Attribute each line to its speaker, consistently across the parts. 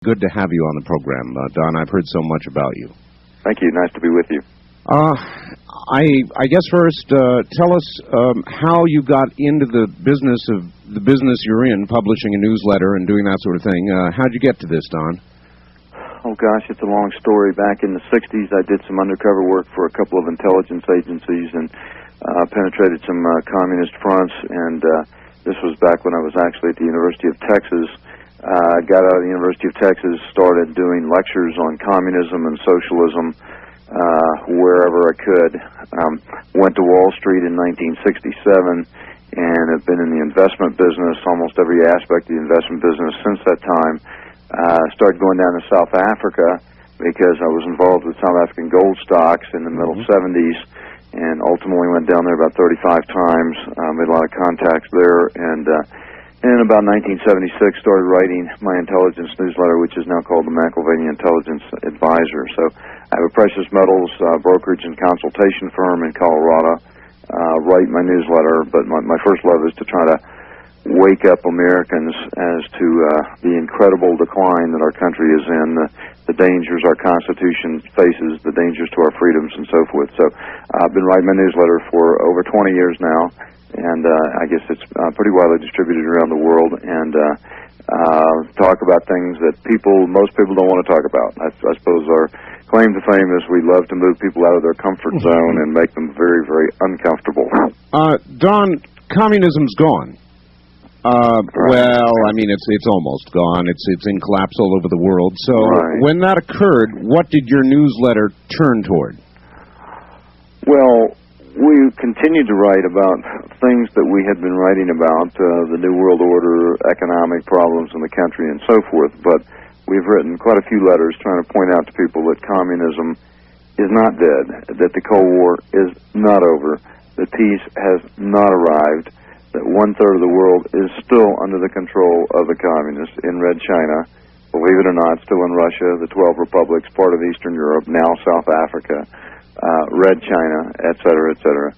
Speaker 1: Good to have you on the program, Don. I've heard so much about you.
Speaker 2: Thank you. Nice to be with you.
Speaker 1: I guess first, tell us how you got into the business you're in, publishing a newsletter and doing that sort of thing. How'd you get to this, Don?
Speaker 2: Oh, gosh, it's a long story. Back in the 60s, I did some undercover work for a couple of intelligence agencies and penetrated some communist fronts, and this was back when I was actually at the University of Texas. Got out of the University of Texas, started doing lectures on communism and socialism wherever I could. Went to Wall Street in 1967 and have been in the investment business, almost every aspect of the investment business since that time. Started going down to South Africa because I was involved with South African gold stocks in the middle 70s, and ultimately went down there about 35 times, made a lot of contacts there, and in about 1976 started writing my intelligence newsletter, which is now called the McIlvaney Intelligence Advisor. So I have a precious metals brokerage and consultation firm in Colorado, write my newsletter, but my first love is to try to wake up Americans as to the incredible decline that our country is in, the dangers our Constitution faces, the dangers to our freedoms, and so forth. So I've been writing my newsletter for over 20 years now, and I guess it's pretty widely distributed around the world, and talk about things that most people don't want to talk about. I suppose our claim to fame is we love to move people out of their comfort zone and make them very, very uncomfortable.
Speaker 1: Don, communism's gone. Well, I mean, it's almost gone. It's in collapse all over the world. So when that occurred, what did your newsletter turn toward?
Speaker 2: Well, we continued to write about things that we had been writing about, the New World Order, economic problems in the country, and so forth. But we've written quite a few letters trying to point out to people that communism is not dead, that the Cold War is not over, that peace has not arrived, that one-third of the world is still under the control of the communists in Red China, believe it or not, still in Russia, the 12 republics, part of Eastern Europe, now South Africa, Red China, et cetera, et cetera.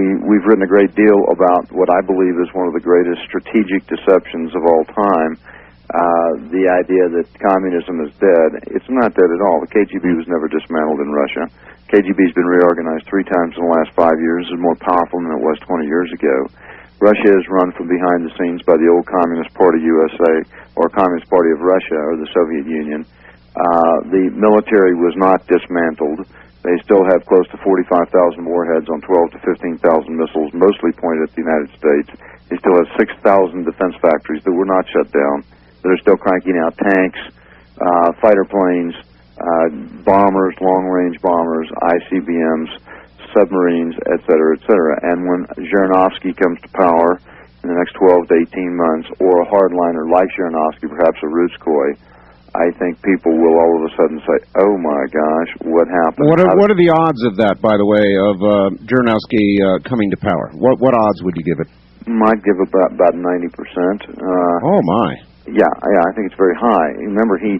Speaker 2: We've written a great deal about what I believe is one of the greatest strategic deceptions of all time, the idea that communism is dead. It's not dead at all. The KGB was never dismantled in Russia. KGB's been reorganized 3 times in the last 5 years. It's more powerful than it was 20 years ago. Russia is run from behind the scenes by the old Communist Party USA, or Communist Party of Russia, or the Soviet Union. The military was not dismantled. They still have close to 45,000 warheads on 12 to 15,000 missiles, mostly pointed at the United States. They still have 6,000 defense factories that were not shut down, that are still cranking out tanks, fighter planes, bombers, long-range bombers, ICBMs, submarines, et cetera, et cetera. And when Zhirinovsky comes to power in the next 12 to 18 months, or a hardliner like Zhirinovsky, perhaps a Rutskoy, I think people will all of a sudden say, oh, my gosh, what happened?
Speaker 1: What are the odds of that, by the way, of Zhirinovsky coming to power? What odds would you give it?
Speaker 2: Might give about 90%.
Speaker 1: Oh, my.
Speaker 2: Yeah, I think it's very high. Remember, he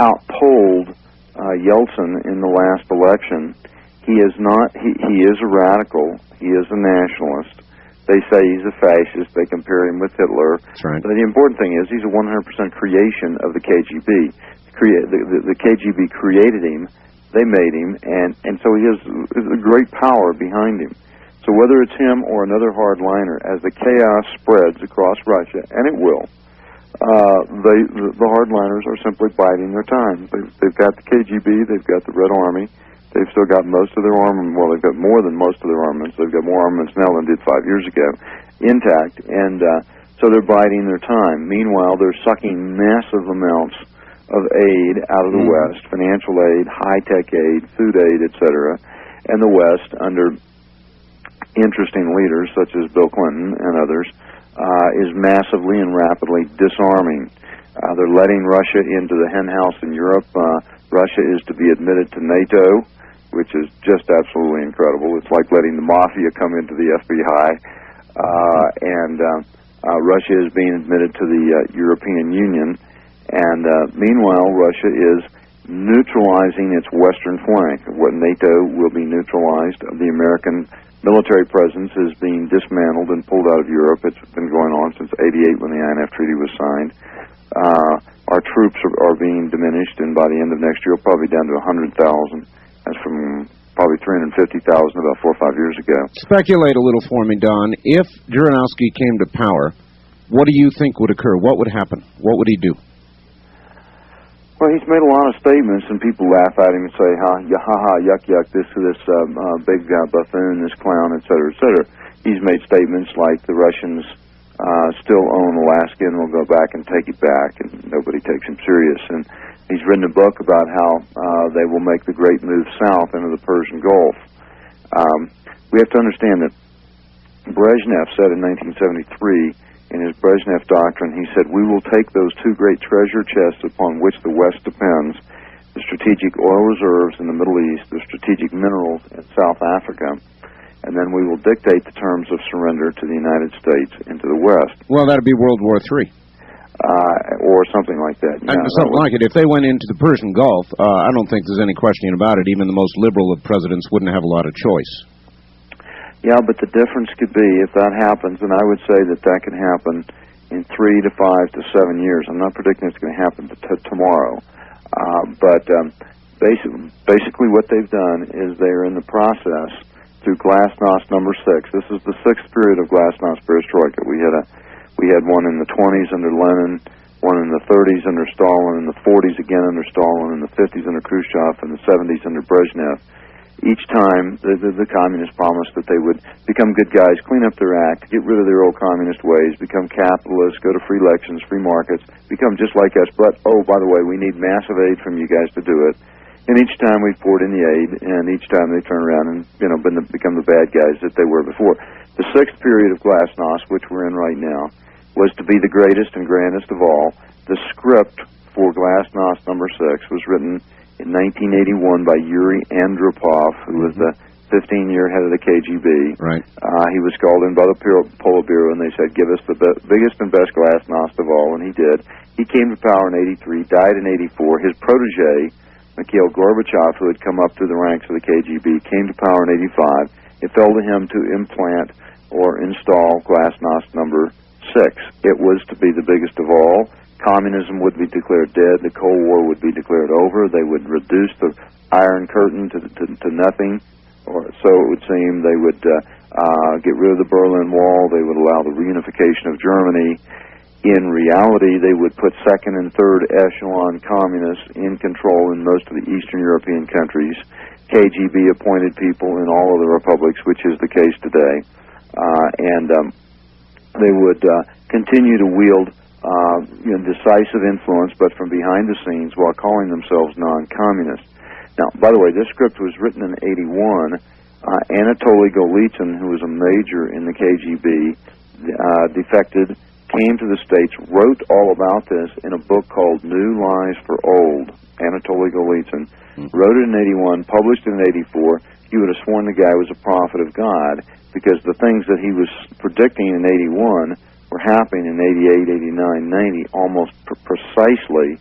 Speaker 2: outpolled Yeltsin in the last election. He is a radical. He is a nationalist. They say he's a fascist. They compare him with Hitler.
Speaker 1: That's right.
Speaker 2: But the important thing is he's a 100% creation of the KGB. The KGB created him. They made him, and so he has a great power behind him. So whether it's him or another hardliner, as the chaos spreads across Russia, and it will, the hardliners are simply biding their time. They've got the KGB, they've got the Red Army, they've still got most of their armament. Well, they've got more than most of their armaments. They've got more armaments now than did 5 years ago, intact, and so they're biding their time. Meanwhile, they're sucking massive amounts of aid out of the West, financial aid, high-tech aid, food aid, etc., and the West, under interesting leaders such as Bill Clinton and others, is massively and rapidly disarming. They're letting Russia into the henhouse in Europe. Russia is to be admitted to NATO, which is just absolutely incredible. It's like letting the mafia come into the FBI. Russia is being admitted to the European Union. And meanwhile, Russia is neutralizing its western flank. What NATO will be neutralized. The American military presence is being dismantled and pulled out of Europe. It's been going on since '88 when the INF Treaty was signed. Our troops are being diminished, and by the end of next year, we'll probably be down to 100,000. That's from probably 350,000 about 4 or 5 years ago.
Speaker 1: Speculate a little for me, Don. If Jirinovsky came to power, what do you think would occur? What would happen? What would he do?
Speaker 2: Well, he's made a lot of statements, and people laugh at him and say, ha, yuck, yuck, this big buffoon, this clown, et cetera, et cetera. He's made statements like the Russians still own Alaska and will go back and take it back, and nobody takes him serious. And he's written a book about how they will make the great move south into the Persian Gulf. We have to understand that Brezhnev said in 1973, in his Brezhnev Doctrine, he said, we will take those two great treasure chests upon which the West depends, the strategic oil reserves in the Middle East, the strategic minerals in South Africa, and then we will dictate the terms of surrender to the United States and to the West.
Speaker 1: Well, that would be World War III.
Speaker 2: Or something like that. Yeah,
Speaker 1: something like it. If they went into the Persian Gulf, I don't think there's any question about it. Even the most liberal of presidents wouldn't have a lot of choice.
Speaker 2: Yeah, but the difference could be, if that happens, and I would say that can happen in 3 to 5 to 7 years. I'm not predicting it's going to happen tomorrow. But basically what they've done is they are in the process through Glasnost number 6. This is the 6th period of Glasnost perestroika. We had one in the 20s under Lenin, one in the 30s under Stalin, in the 40s again under Stalin, in the 50s under Khrushchev, and the 70s under Brezhnev. Each time, the communists promised that they would become good guys, clean up their act, get rid of their old communist ways, become capitalists, go to free elections, free markets, become just like us. But, oh, by the way, we need massive aid from you guys to do it. And each time we've poured in the aid, and each time they turn around and, become the bad guys that they were before. The 6th period of Glasnost, which we're in right now, was to be the greatest and grandest of all. The script for Glasnost number 6 was written in 1981 by Yuri Andropov, who was the 15-year head of the KGB.
Speaker 1: Right.
Speaker 2: He was called in by the Politburo, and they said, give us the biggest and best Glasnost of all, and he did. He came to power in 83, died in 84. His protege, Mikhail Gorbachev, who had come up through the ranks of the KGB, came to power in 85. It fell to him to implant or install Glasnost number 6. It was to be the biggest of all. Communism would be declared dead. The Cold War would be declared over. They would reduce the Iron Curtain to nothing, or so it would seem. They would get rid of the Berlin Wall. They would allow the reunification of Germany. In reality, they would put second and third echelon communists in control in most of the Eastern European countries. KGB appointed people in all of the republics, which is the case today. And they would continue to wield decisive influence, but from behind the scenes while calling themselves non-communist. Now, by the way, this script was written in 81. Anatoly Golitsyn, who was a major in the KGB, defected, came to the States, wrote all about this in a book called New Lies for Old. Anatoly Golitsyn wrote it in 81, published it in 84. You would have sworn the guy was a prophet of God, because the things that he was predicting in 81 were happening in 88, 89, 90, almost precisely,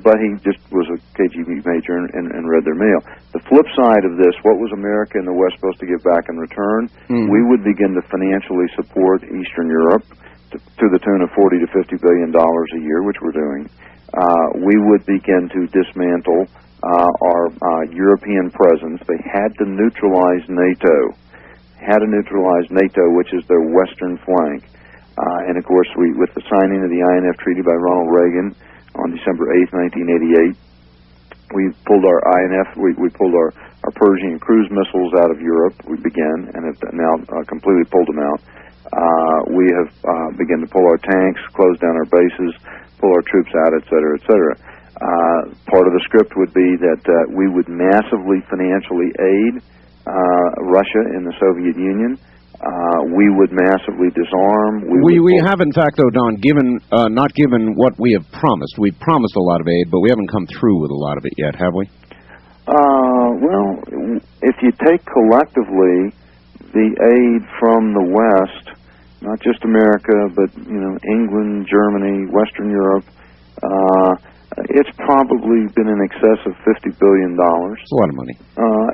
Speaker 2: but he just was a KGB major and read their mail. The flip side of this, what was America and the West supposed to give back in return? We would begin to financially support Eastern Europe to the tune of $40 to $50 billion a year, which we're doing. We would begin to dismantle our European presence. They had to neutralize NATO. Which is their western flank. And of course, with the signing of the INF Treaty by Ronald Reagan on December 8th, 1988, we pulled our INF, we pulled our Pershing cruise missiles out of Europe. We began and have now completely pulled them out. We have begun to pull our tanks, close down our bases, pull our troops out, et cetera, et cetera. Part of the script would be that we would massively financially aid Russia in the Soviet Union. We would massively disarm.
Speaker 1: We have, in fact, though, Don, not given what we have promised. We've promised a lot of aid, but we haven't come through with a lot of it yet, have we?
Speaker 2: Well, if you take collectively the aid from the West, not just America, but England, Germany, Western Europe, It's probably been in excess of $50 billion.
Speaker 1: It's a lot of money.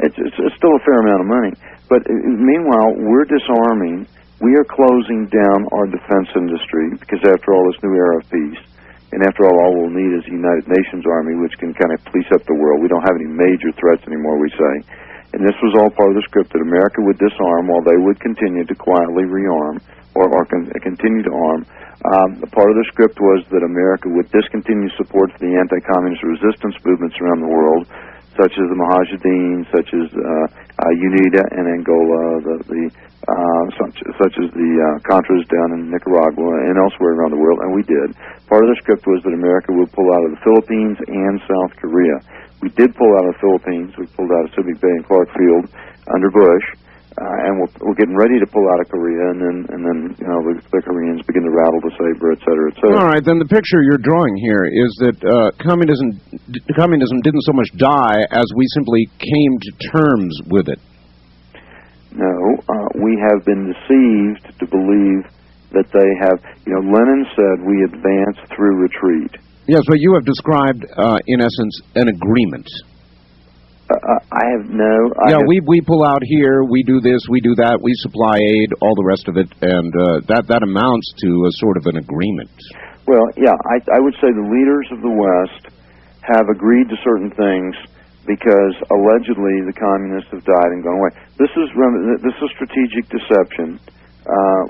Speaker 2: It's still a fair amount of money. But meanwhile, we're disarming. We are closing down our defense industry because, after all, this new era of peace, and after all we'll need is a United Nations Army, which can kind of police up the world. We don't have any major threats anymore, we say. And this was all part of the script that America would disarm while they would continue to quietly rearm or continue to arm. Part of the script was that America would discontinue support for the anti-communist resistance movements around the world, such as the Mujahideen, such as UNITA in Angola, such as the Contras down in Nicaragua and elsewhere around the world, and we did. Part of the script was that America would pull out of the Philippines and South Korea. We did pull out of the Philippines. We pulled out of Subic Bay and Clark Field under Bush, and we're getting ready to pull out of Korea, and then the Koreans begin to rattle the saber, et cetera, et cetera.
Speaker 1: All right, then the picture you're drawing here is that communism didn't so much die as we simply came to terms with it.
Speaker 2: No, we have been deceived to believe that they have. Lenin said we advance through retreat.
Speaker 1: Yes, but you have described, in essence, an agreement.
Speaker 2: I have no...
Speaker 1: we pull out here, we do this, we do that, we supply aid, all the rest of it, and that amounts to a sort of an agreement.
Speaker 2: Well, yeah, I would say the leaders of the West have agreed to certain things because allegedly the communists have died and gone away. This is strategic deception.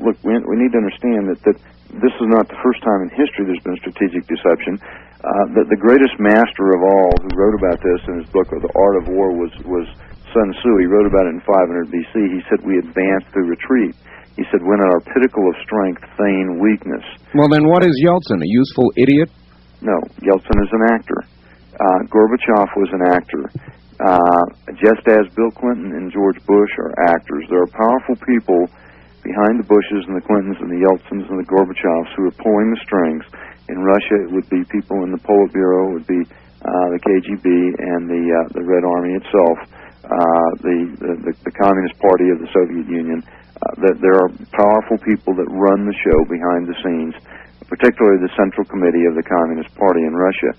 Speaker 2: Look, we need to understand that this is not the first time in history there's been strategic deception. The greatest master of all who wrote about this in his book, The Art of War, was Sun Tzu. He wrote about it in 500 B.C. He said, we advance through retreat. He said, when at our pinnacle of strength, feign weakness.
Speaker 1: Well, then what is Yeltsin, a useful idiot?
Speaker 2: No, Yeltsin is an actor. Gorbachev was an actor. Just as Bill Clinton and George Bush are actors, there are powerful people behind the Bushes and the Clintons and the Yeltsins and the Gorbachevs who are pulling the strings. In Russia, it would be people in the Politburo, it would be the KGB and the Red Army itself, the Communist Party of the Soviet Union. There are powerful people that run the show behind the scenes, particularly the Central Committee of the Communist Party in Russia.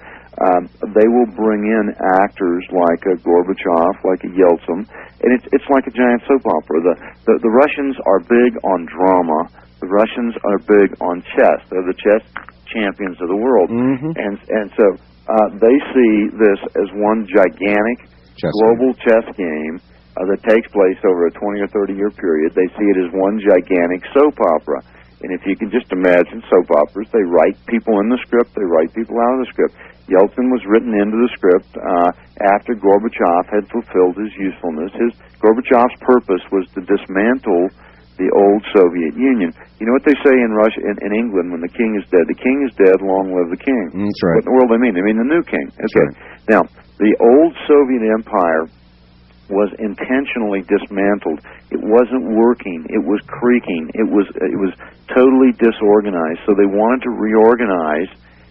Speaker 2: They will bring in actors like a Gorbachev, like a Yeltsin, and it's like a giant soap opera. The Russians are big on drama. The Russians are big on chess. They're the chess champions of the world.
Speaker 1: Mm-hmm.
Speaker 2: And so they see this as one gigantic global chess game that takes place over a 20 or 30-year period. They see it as one gigantic soap opera. And if you can just imagine soap operas, they write people in the script, they write people out of the script. Yeltsin was written into the script after Gorbachev had fulfilled his usefulness. Gorbachev's purpose was to dismantle the old Soviet Union. You know what they say in Russia, in England, when the king is dead? The king is dead, long live the king.
Speaker 1: That's right.
Speaker 2: What in the world they mean? They mean the new king. Okay.
Speaker 1: Right.
Speaker 2: Now, the old Soviet Empire was intentionally dismantled. It wasn't working. It was creaking. It was totally disorganized. So they wanted to reorganize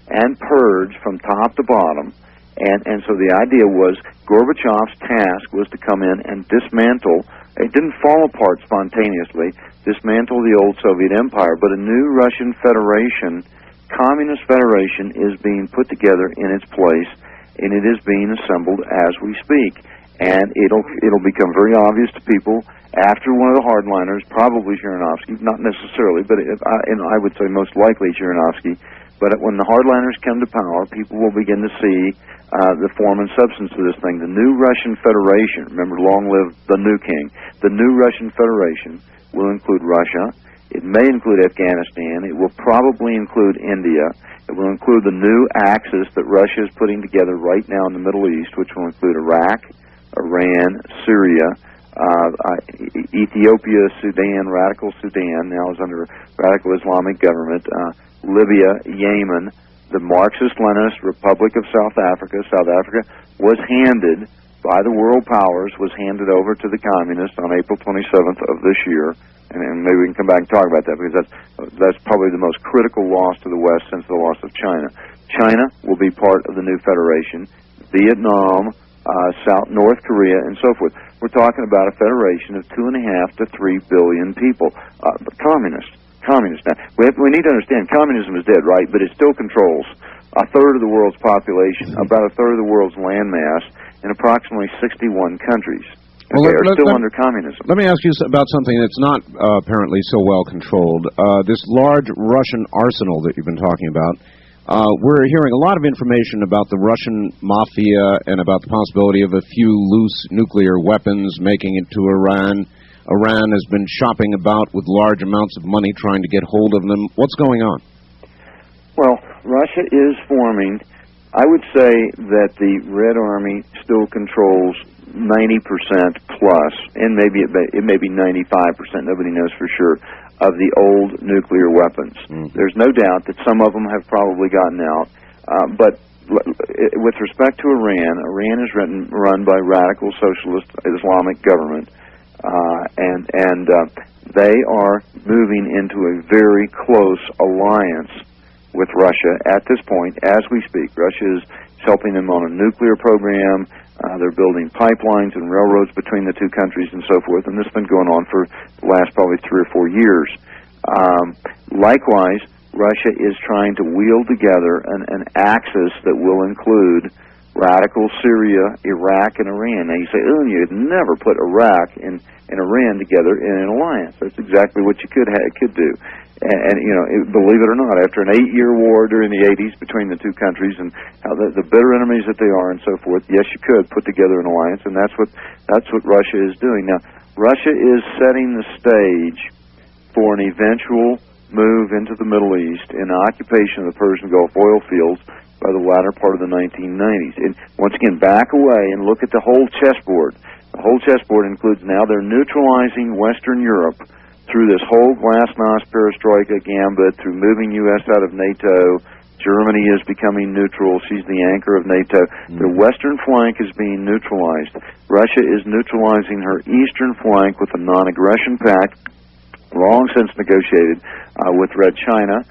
Speaker 2: and purge from top to bottom. And so the idea was Gorbachev's task was to come in and dismantle. It didn't fall apart spontaneously, dismantle the old Soviet Empire, but a new Russian Federation, Communist Federation, is being put together in its place, and it is being assembled as we speak. And it'll become very obvious to people after one of the hardliners, probably Zhirinovsky, not necessarily, but I would say most likely Zhirinovsky. But when the hardliners come to power, people will begin to see the form and substance of this thing. The new Russian Federation, remember, long live the new king, the new Russian Federation will include Russia. It may include Afghanistan. It will probably include India. It will include the new axis that Russia is putting together right now in the Middle East, which will include Iraq, Iran, Syria, Ethiopia, Sudan, radical Sudan, now is under radical Islamic government, Libya, Yemen, the Marxist-Leninist Republic of South Africa. South Africa was handed, by the world powers, was handed over to the communists on April 27th of this year. And maybe we can come back and talk about that, because that's probably the most critical loss to the West since the loss of China. China will be part of the new federation. Vietnam, North Korea, and so forth. We're talking about a federation of 2.5 to 3 billion people. Communists. Now, we need to understand, communism is dead, right? But it still controls a third of the world's population, about a third of the world's landmass, in approximately 61 countries.
Speaker 1: Well,
Speaker 2: They are still under communism.
Speaker 1: Let me ask you about something that's not apparently so well controlled. This large Russian arsenal that you've been talking about. We're hearing a lot of information about the Russian mafia and about the possibility of a few loose nuclear weapons making it to Iran. Iran has been shopping about with large amounts of money trying to get hold of them. What's going on?
Speaker 2: Well, Russia is forming. I would say that the Red Army still controls 90% plus, and maybe it may be 95%, nobody knows for sure, of the old nuclear weapons. There's no doubt that some of them have probably gotten out, but with respect to Iran, Iran is run by radical socialist Islamic government, and they are moving into a very close alliance with Russia at this point as we speak. Russia is helping them on a nuclear program. They're building pipelines and railroads between the two countries and so forth, and this has been going on for the last probably 3 or 4 years. Likewise, Russia is trying to wield together an axis that will include radical Syria, Iraq, and Iran. Now you say, oh, you'd never put Iraq and Iran together in an alliance. That's exactly what you could do. And you know, believe it or not, after an 8-year war during the 80s between the two countries and how the bitter enemies that they are and so forth, yes, you could put together an alliance, and that's what Russia is doing. Now, Russia is setting the stage for an eventual move into the Middle East in the occupation of the Persian Gulf oil fields by the latter part of the 1990s. And once again, back away and look at the whole chessboard. The whole chessboard includes now they're neutralizing Western Europe through this whole glasnost perestroika gambit, through moving U.S. out of NATO. Germany is becoming neutral. She's the anchor of NATO. The western flank is being neutralized. Russia is neutralizing her eastern flank with a non-aggression pact, long since negotiated with Red China.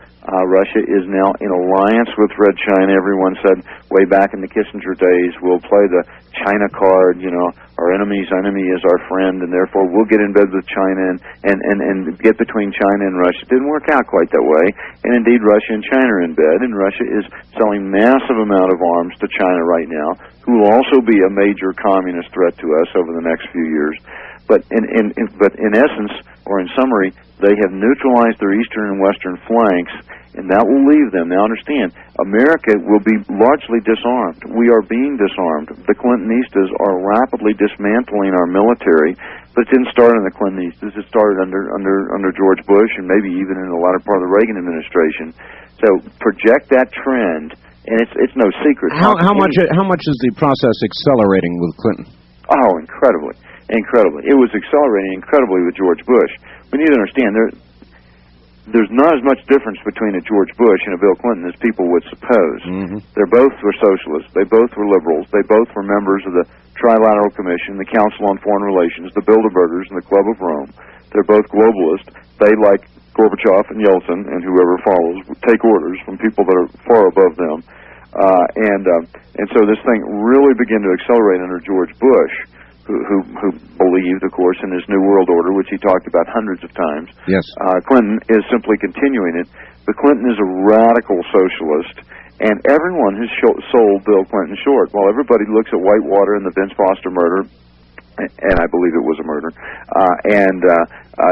Speaker 2: Russia is now in alliance with Red China. Everyone said way back in the Kissinger days, we'll play the China card, you know, our enemy's enemy is our friend, and therefore we'll get in bed with China and get between China and Russia. It didn't work out quite that way, and indeed Russia and China are in bed, and Russia is selling massive amount of arms to China right now, who will also be a major communist threat to us over the next few years. But in essence, or in summary, they have neutralized their eastern and western flanks, and that will leave them. Now understand, America will be largely disarmed. We are being disarmed. The Clintonistas are rapidly dismantling our military, but it didn't start in the Clintonistas. It started under George Bush and maybe even in the latter part of the Reagan administration. So project that trend, and it's no secret.
Speaker 1: How much is the process accelerating with Clinton?
Speaker 2: Oh, incredibly. It was accelerating incredibly with George Bush. We need to understand there's not as much difference between a George Bush and a Bill Clinton as people would suppose. They both were socialists. They both were liberals. They both were members of the Trilateral Commission, the Council on Foreign Relations, the Bilderbergers, and the Club of Rome. They're both globalists. They, like Gorbachev and Yeltsin and whoever follows, take orders from people that are far above them. And so this thing really began to accelerate under George Bush, who believed, of course, in his New World Order, which he talked about hundreds of times.
Speaker 1: Yes.
Speaker 2: Clinton is simply continuing it. But Clinton is a radical socialist, and everyone has sold Bill Clinton short. While everybody looks at Whitewater and the Vince Foster murder, and I believe it was a murder,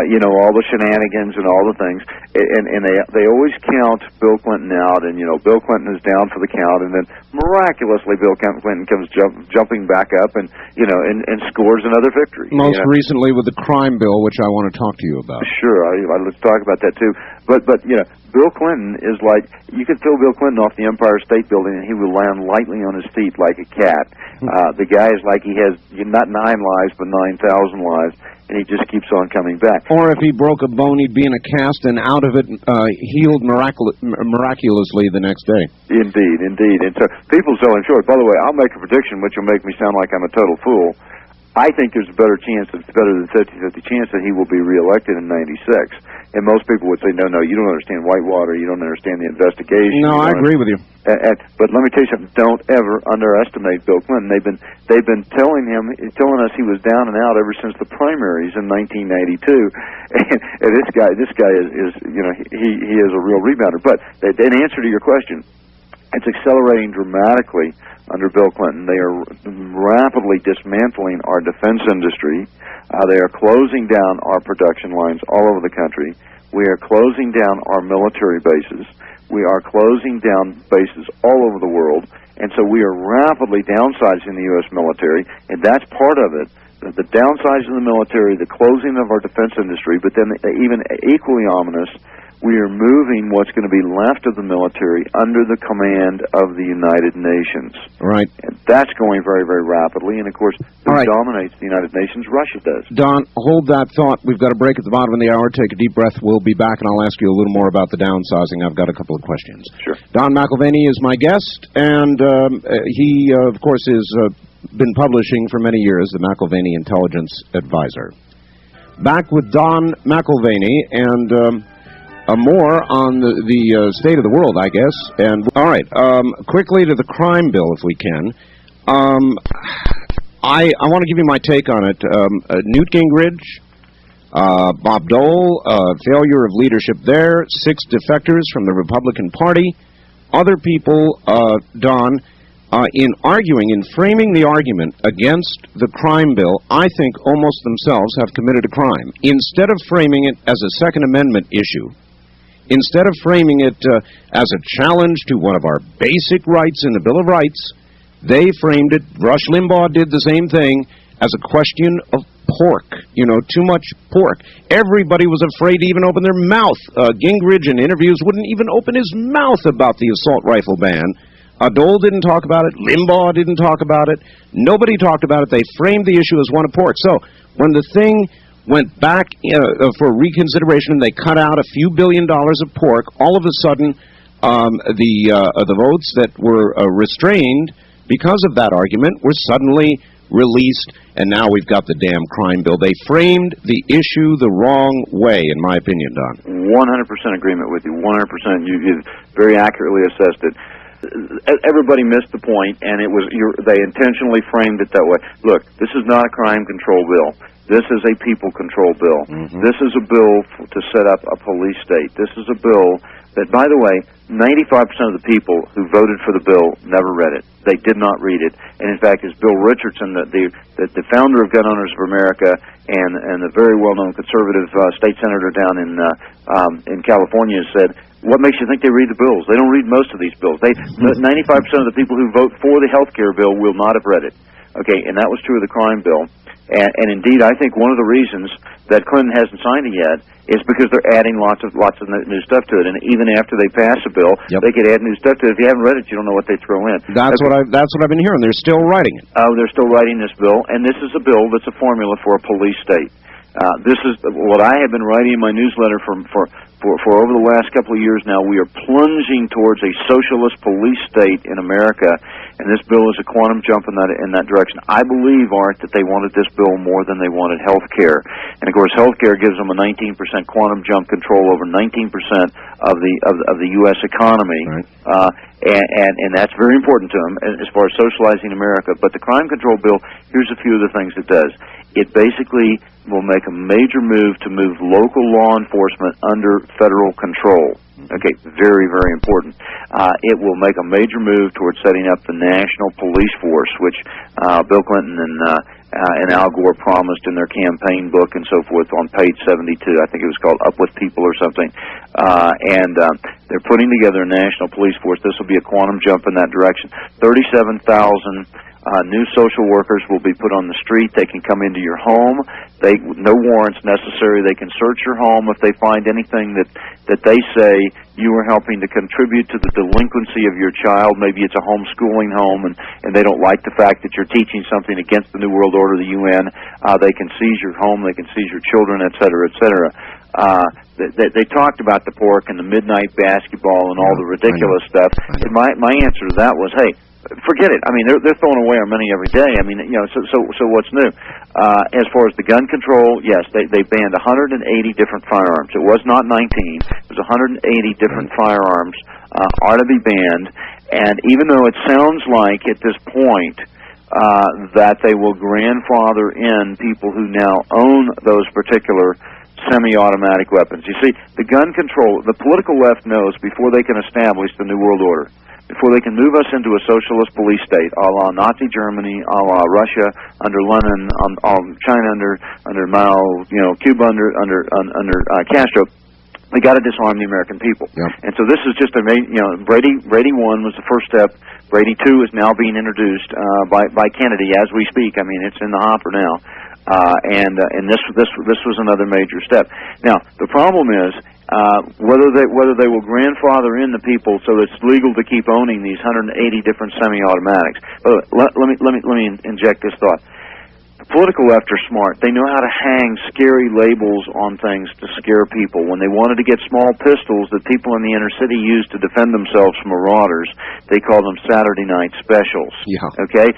Speaker 2: you know, all the shenanigans and all the things, and they always count Bill Clinton out, and, you know, Bill Clinton is down for the count, and then miraculously Bill Clinton comes jumping back up and, you know, and scores another victory.
Speaker 1: Most recently with the crime bill, which I want to talk to you about.
Speaker 2: Sure, let's talk about that too. But you know, Bill Clinton is like, you could throw Bill Clinton off the Empire State Building and he will land lightly on his feet like a cat. The guy is like he has not 9 lives but 9,000 lives, and he just keeps on coming back.
Speaker 1: Or if he broke a bone, he'd be in a cast and out of it, healed miraculously the next day. Indeed.
Speaker 2: And so people sell him short. By the way, I'll make a prediction which will make me sound like I'm a total fool. I think there's a better chance, it's better than 50-50 chance that he will be reelected in 96. And most people would say, no, you don't understand Whitewater, you don't understand the investigation.
Speaker 1: No, I agree with you.
Speaker 2: But let me tell you something, don't ever underestimate Bill Clinton. They've been telling us he was down and out ever since the primaries in 1992. And this guy is you know, he is a real rebounder. But in answer to your question, It's accelerating dramatically under Bill Clinton. They are rapidly dismantling our defense industry. They are closing down our production lines all over the country. We are closing down our military bases. We are closing down bases all over the world. And so we are rapidly downsizing the U.S. military, and that's part of it. The downsizing of the military, the closing of our defense industry, but then even equally ominous, we are moving what's going to be left of the military under the command of the United Nations.
Speaker 1: Right.
Speaker 2: And that's going very, very rapidly. And, of course, who
Speaker 1: right.
Speaker 2: dominates the United Nations? Russia does.
Speaker 1: Don, hold that thought. We've got a break at the bottom of the hour. Take a deep breath. We'll be back, and I'll ask you a little more about the downsizing. I've got a couple of questions.
Speaker 2: Sure.
Speaker 1: Don McIlvaney is my guest, and he, of course, has been publishing for many years, the McIlvaney Intelligence Advisor. Back with Don McIlvaney, and more on the state of the world, I guess. And all right, quickly to the crime bill, if we can. I want to give you my take on it. Newt Gingrich, Bob Dole, failure of leadership there, 6 defectors from the Republican Party, other people, Don, in arguing, in framing the argument against the crime bill, I think almost themselves have committed a crime. Instead of framing it as a Second Amendment issue, instead of framing it as a challenge to one of our basic rights in the Bill of Rights, they framed it, Rush Limbaugh did the same thing, as a question of pork. You know, too much pork. Everybody was afraid to even open their mouth. Gingrich in interviews wouldn't even open his mouth about the assault rifle ban. Dole didn't talk about it. Limbaugh didn't talk about it. Nobody talked about it. They framed the issue as one of pork. So when the thing went back for reconsideration and they cut out a few $1 billion of pork, all of a sudden the votes that were restrained because of that argument were suddenly released, and now we've got the damn crime bill. They framed the issue the wrong way, in my opinion, Don.
Speaker 2: 100% agreement with you. 100%. You very accurately assessed it. Everybody missed the point, and it was they intentionally framed it that way. Look, this is not a crime control bill. This is a people control bill. Mm-hmm. This is a bill to set up a police state. This is a bill that, by the way, 95% of the people who voted for the bill never read it. They did not read it. And in fact, as Bill Richardson, the founder of Gun Owners of America and the very well-known conservative state senator down in California said, what makes you think they read the bills? They don't read most of these bills. 95% of the people who vote for the health care bill will not have read it. Okay, and that was true of the crime bill. And indeed, I think one of the reasons that Clinton hasn't signed it yet is because they're adding lots of new stuff to it. And even after they pass a bill, they could add new stuff to it. If you haven't read it, you don't know what they throw in.
Speaker 1: That's what I've been hearing. They're still writing it.
Speaker 2: They're still writing this bill, and this is a bill that's a formula for a police state. This is what I have been writing in my newsletter for over the last couple of years now. We are plunging towards a socialist police state in America, and this bill is a quantum jump in that direction. I believe, Art, that they wanted this bill more than they wanted health care. And, of course, health care gives them a 19% quantum jump control over 19% of the U.S. economy. Right. And that's very important to them as far as socializing America. But the crime control bill, here's a few of the things it does. It basically will make a major move to move local law enforcement under federal control. Okay, very, very important. It will make a major move towards setting up the national police force, which Bill Clinton and Al Gore promised in their campaign book and so forth on page 72. I think it was called Up With People or something. And they're putting together a national police force. This will be a quantum jump in that direction. 37,000 new social workers will be put on the street. They can come into your home. No warrants necessary. They can search your home if they find anything that they say you are helping to contribute to the delinquency of your child. Maybe it's a homeschooling home, and they don't like the fact that you're teaching something against the New World Order, the UN. They can seize your home. They can seize your children, et cetera, et cetera. They talked about the pork and the midnight basketball and all the ridiculous stuff. And my answer to that was, hey, forget it. I mean, they're throwing away our money every day. I mean, so what's new? As far as the gun control, yes, they banned 180 different firearms. It was not 19. It was 180 different firearms are to be banned. And even though it sounds like at this point that they will grandfather in people who now own those particular semi-automatic weapons. You see, the gun control, the political left knows before they can establish the New World Order, before they can move us into a socialist police state, a la Nazi Germany, a la Russia under Lenin, China under Mao, Cuba under Castro. We got to disarm the American people.
Speaker 1: Yep.
Speaker 2: And so this is just Brady 1 was the first step. Brady 2 is now being introduced by Kennedy as we speak. I mean, it's in the hopper now. And this was another major step. Now, the problem is whether they will grandfather in the people so that it's legal to keep owning these 180 different semi-automatics. Let me inject this thought. The political left are smart. They know how to hang scary labels on things to scare people. When they wanted to get small pistols that people in the inner city used to defend themselves from marauders, they called them Saturday night specials.
Speaker 1: Yeah.
Speaker 2: Okay?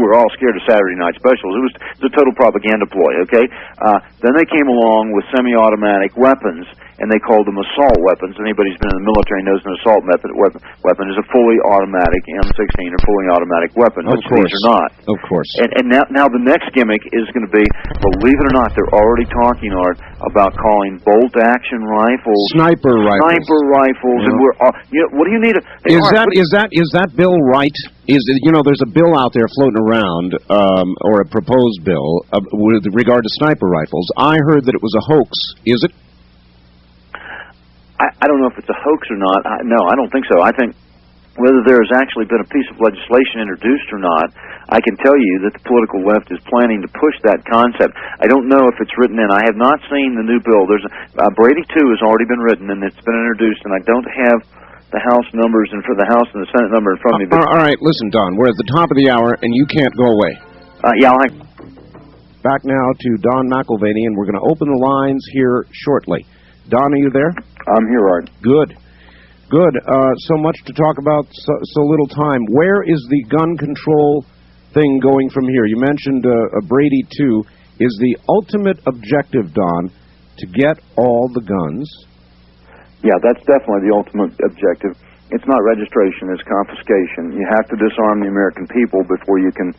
Speaker 2: We're all scared of Saturday night specials. It was a total propaganda ploy, okay? Then they came along with semi-automatic weapons, and they called them assault weapons. Anybody who's been in the military knows an assault weapon is a fully automatic M16 or fully automatic weapon, which these are not.
Speaker 1: Of course.
Speaker 2: And now the next gimmick is going to be, believe it or not, they're already talking, Art, about calling bolt-action rifles
Speaker 1: Sniper rifles.
Speaker 2: Yeah. And we're what do you need?
Speaker 1: Is that bill right? There's a bill out there floating around, or a proposed bill with regard to sniper rifles. I heard that it was a hoax. Is it?
Speaker 2: I don't know if it's a hoax or not. No, I don't think so. I think whether there has actually been a piece of legislation introduced or not, I can tell you that the political left is planning to push that concept. I don't know if it's written in. I have not seen the new bill. There's Brady 2 has already been written, and it's been introduced, and I don't have the House numbers and for the House and the Senate number in front of me. But
Speaker 1: all right, listen, Don, we're at the top of the hour, and you can't go away. Back now to Don McIlvaney, and we're going to open the lines here shortly. Don, are you there?
Speaker 2: I'm here, Art.
Speaker 1: Good. So much to talk about, so little time. Where is the gun control thing going from here? You mentioned Brady 2. Is the ultimate objective, Don, to get all the guns?
Speaker 2: Yeah, that's definitely the ultimate objective. It's not registration, it's confiscation. You have to disarm the American people before you can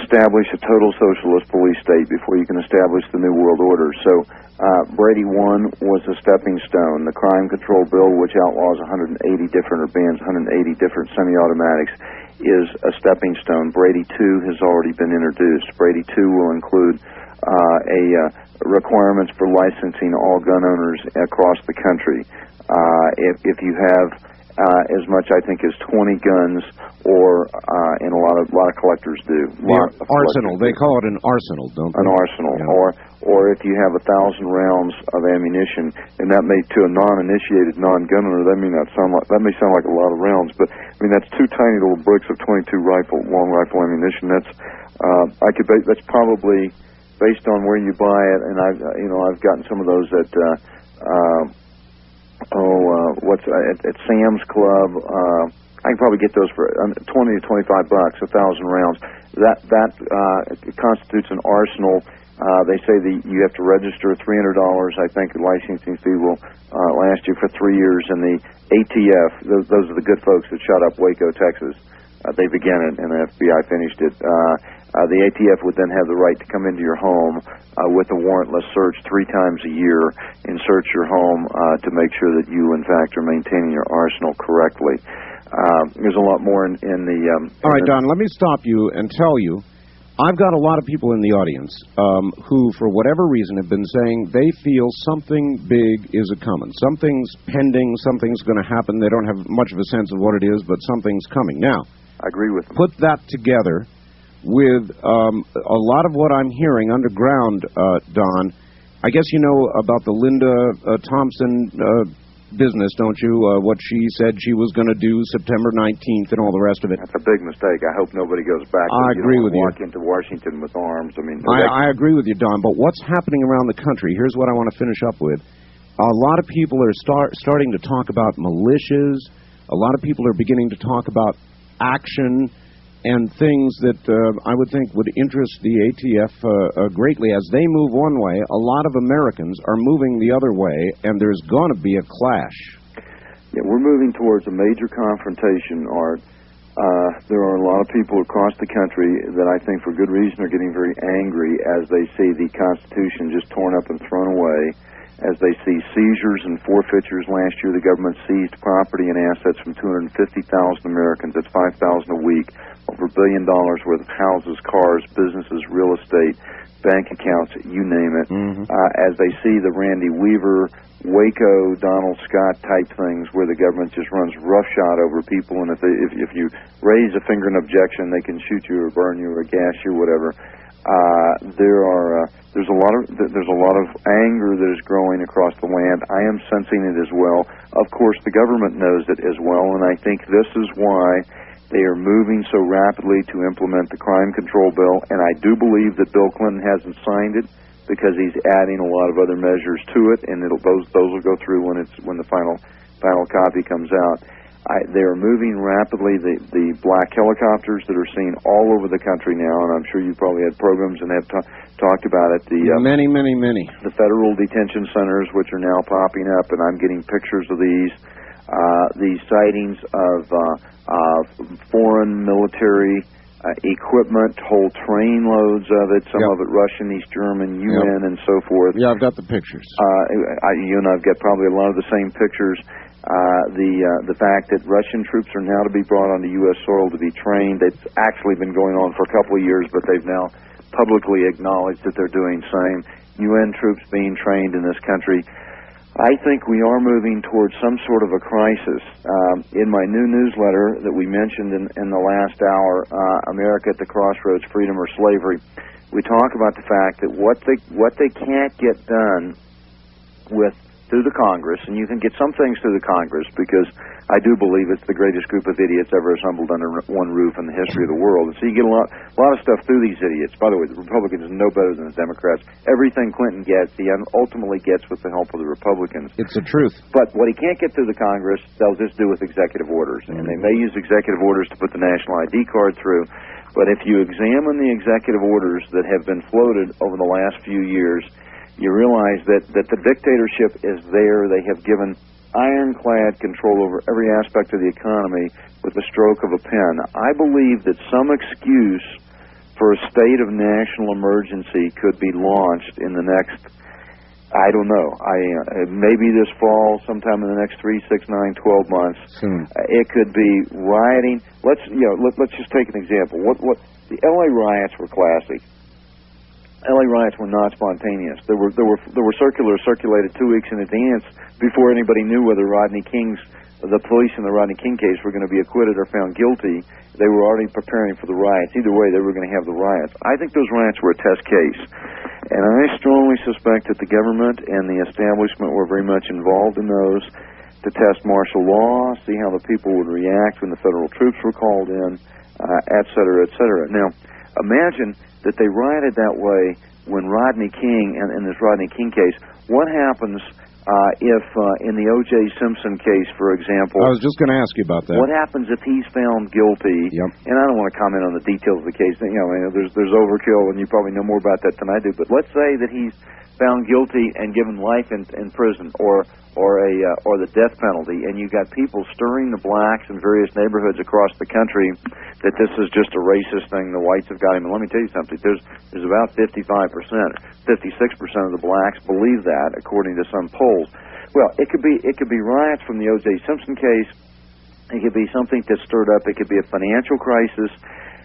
Speaker 2: establish a total socialist police state, before you can establish the New World Order. So Brady 1 was a stepping stone. The crime control bill, which outlaws 180 different, or bans 180 different semi-automatics, is a stepping stone. Brady 2 has already been introduced. Brady 2 will include requirements for licensing all gun owners across the country. If you have as much, I think, as 20 guns, or and a lot of collectors do.
Speaker 1: Arsenal. They call it an arsenal, don't they?
Speaker 2: An arsenal,
Speaker 1: yeah.
Speaker 2: Or if you have 1,000 rounds of ammunition, and that may, to a non-initiated non-gun owner, that may sound like a lot of rounds, but I mean that's two tiny little bricks of 22 long rifle ammunition. That's probably, based on where you buy it, and I've gotten some of those at at Sam's Club. I can probably get those for $20 to $25, 1,000 rounds. That constitutes an arsenal. They say that you have to register $300. I think the licensing fee will last you for 3 years. And the ATF, those are the good folks that shot up Waco, Texas. They began it, and the FBI finished it. The ATF would then have the right to come into your home with a warrantless search 3 times a year and search your home to make sure that you, in fact, are maintaining your arsenal correctly. There's a lot more in the...
Speaker 1: All right, Don, let me stop you and tell you, I've got a lot of people in the audience who, for whatever reason, have been saying they feel something big is a-coming. Something's pending, something's going to happen. They don't have much of a sense of what it is, but something's coming. Now,
Speaker 2: I agree with them.
Speaker 1: Put that together with a lot of what I'm hearing underground, Don. I guess you know about the Linda Thompson business, don't you? What she said she was going to do September 19th and all the rest of it.
Speaker 2: That's a big mistake. I hope nobody goes back.
Speaker 1: I agree with you.
Speaker 2: Walk into Washington with arms. I mean,
Speaker 1: I agree with you, Don. But what's happening around the country? Here's what I want to finish up with. A lot of people are starting to talk about militias. A lot of people are beginning to talk about action and things that I would think would interest the ATF greatly. As they move one way, a lot of Americans are moving the other way, and there's going to be a clash.
Speaker 2: Yeah, we're moving towards a major confrontation, Art. There are a lot of people across the country that I think for good reason are getting very angry as they see the Constitution just torn up and thrown away, as they see seizures and forfeitures. Last year, the government seized property and assets from 250,000 Americans. That's 5,000 a week. Over $1 billion worth of houses, cars, businesses, real estate, bank accounts, you name it. As they see the Randy Weaver, Waco, Donald Scott type things where the government just runs roughshod over people, and if you raise a finger in objection, they can shoot you or burn you or gas you, whatever. There's a lot of anger that is growing across the land. I am sensing it as well. Of course, the government knows it as well, and I think this is why they are moving so rapidly to implement the crime control bill. And I do believe that Bill Clinton hasn't signed it because he's adding a lot of other measures to it, and those will go through when the final copy comes out. They are moving rapidly. The black helicopters that are seen all over the country now, and I'm sure you probably had programs and have talked about it.
Speaker 1: Many.
Speaker 2: The federal detention centers, which are now popping up, and I'm getting pictures of these. These sightings of foreign military equipment, whole train loads of it, some of it Russian, East German, UN, and so forth.
Speaker 1: Yeah, I've got the pictures.
Speaker 2: You and I've got probably a lot of the same pictures. The fact that Russian troops are now to be brought onto U.S. soil to be trained, it's actually been going on for a couple of years, but they've now publicly acknowledged that they're doing same. UN troops being trained in this country. I think we are moving towards some sort of a crisis. In my new newsletter that we mentioned in the last hour, America at the Crossroads, Freedom or Slavery, we talk about the fact that what they can't get done through the Congress, and you can get some things through the Congress because I do believe it's the greatest group of idiots ever assembled under one roof in the history of the world. And so you get a lot of stuff through these idiots. By the way, the Republicans are no better than the Democrats. Everything Clinton gets, he ultimately gets with the help of the Republicans.
Speaker 1: It's the truth.
Speaker 2: But what he can't get through the Congress, they'll just do with executive orders. And they may use executive orders to put the national ID card through. But if you examine the executive orders that have been floated over the last few years, you realize that the dictatorship is there. They have given ironclad control over every aspect of the economy with the stroke of a pen. I believe that some excuse for a state of national emergency could be launched in the next, I don't know, maybe this fall, sometime in the next 3, 6, 9, 12 months. It could be rioting. Let's just take an example. What the LA riots were classic. LA riots were not spontaneous. There were circulars circulated 2 weeks in advance before anybody knew whether the police in the Rodney King case were going to be acquitted or found guilty. They were already preparing for the riots. Either way, they were going to have the riots. I think those riots were a test case. And I strongly suspect that the government and the establishment were very much involved in those to test martial law, see how the people would react when the federal troops were called in, et cetera, et cetera. Now, imagine that they rioted that way when Rodney King, and in this Rodney King case, what happens if in the O.J. Simpson case, for example...
Speaker 1: I was just going to ask you about that.
Speaker 2: What happens if he's found guilty? And I don't want to comment on the details of the case. There's overkill, and you probably know more about that than I do, but let's say that he's found guilty and given life in prison or the death penalty, and you've got people stirring the blacks in various neighborhoods across the country that this is just a racist thing, the whites have got him. And let me tell you something, there's about 55%, 56% of the blacks believe that, according to some polls. Well, it could be riots from the O.J. Simpson case. It could be something that's stirred up. It could be a financial crisis.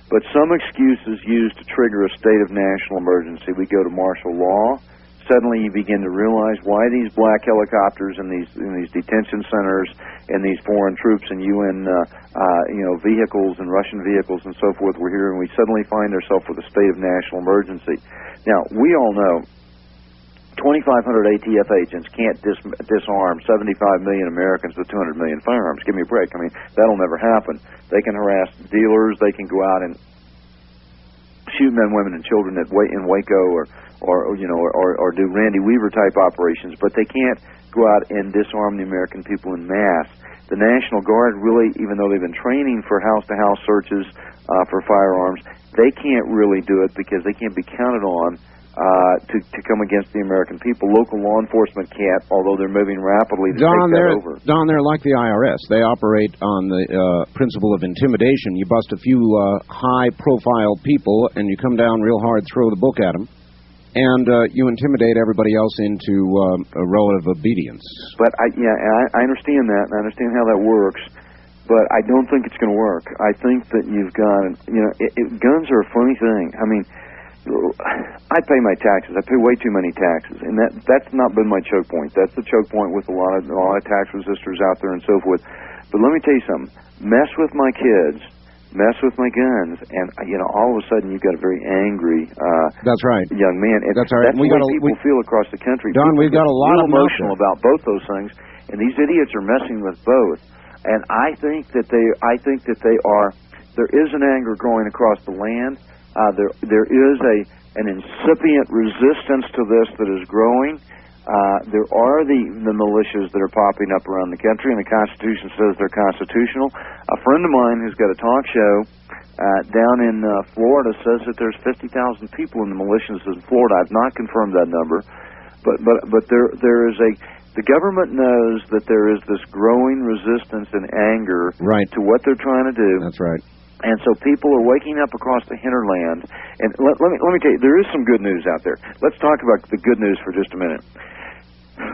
Speaker 2: But some excuse is used to trigger a state of national emergency. We go to martial law. Suddenly you begin to realize why these black helicopters in these detention centers and these foreign troops and UN vehicles and Russian vehicles and so forth were here, and we suddenly find ourselves with a state of national emergency. Now, we all know 2,500 ATF agents can't disarm 75 million Americans with 200 million firearms. Give me a break. I mean, that'll never happen. They can harass dealers. They can go out and shoot men, women, and children in Waco or do Randy Weaver type operations, but they can't go out and disarm the American people in mass. The National Guard really, even though they've been training for house-to-house searches for firearms, they can't really do it because they can't be counted on to come against the American people. Local law enforcement can't, although they're moving rapidly to take that over.
Speaker 1: Don, they're like the IRS. They operate on the principle of intimidation. You bust a few high-profile people, and you come down real hard, throw the book at them. and you intimidate everybody else into a relative obedience.
Speaker 2: But I understand that, and I understand how that works. But I don't think it's going to work. I think that you've got, guns are a funny thing. I mean, I pay my taxes. I pay way too many taxes, and that's not been my choke point. That's the choke point with a lot of tax resistors out there and so forth. But let me tell you something. Mess with my kids, mess with my guns, and all of a sudden you've got a very angry
Speaker 1: that's right.
Speaker 2: young man. And
Speaker 1: that's right.
Speaker 2: That's the way people feel across the country.
Speaker 1: Don, we've got a lot of
Speaker 2: emotional about both those things, and these idiots are messing with both. And I think that they are. There is an anger growing across the land. There is an incipient resistance to this that is growing. There are the militias that are popping up around the country, and the Constitution says they're constitutional. A friend of mine who's got a talk show down in Florida says that there's 50,000 people in the militias in Florida. I've not confirmed that number, but there is a. The government knows that there is this growing resistance and anger to what they're trying to do.
Speaker 1: That's right.
Speaker 2: And so people are waking up across the hinterland. And let me tell you, there is some good news out there. Let's talk about the good news for just a minute.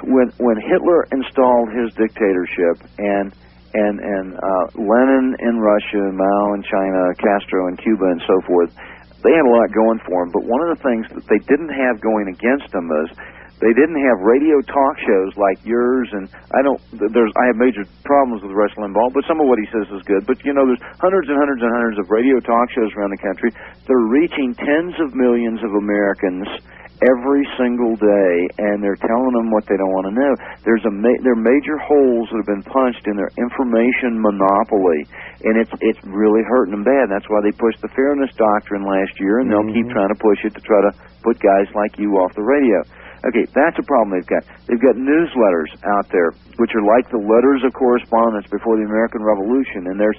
Speaker 2: When Hitler installed his dictatorship and Lenin in Russia, Mao in China, Castro in Cuba, and so forth, they had a lot going for them. But one of the things that they didn't have going against them is they didn't have radio talk shows like yours, and I have major problems with Rush Limbaugh, but some of what he says is good. But, there's hundreds and hundreds and hundreds of radio talk shows around the country. They're reaching tens of millions of Americans every single day, and they're telling them what they don't want to know. There are major holes that have been punched in their information monopoly, and it's really hurting them bad. That's why they pushed the Fairness Doctrine last year, and they'll keep trying to push it to try to put guys like you off the radio. Okay, that's a problem they've got. They've got newsletters out there, which are like the letters of correspondence before the American Revolution, and there's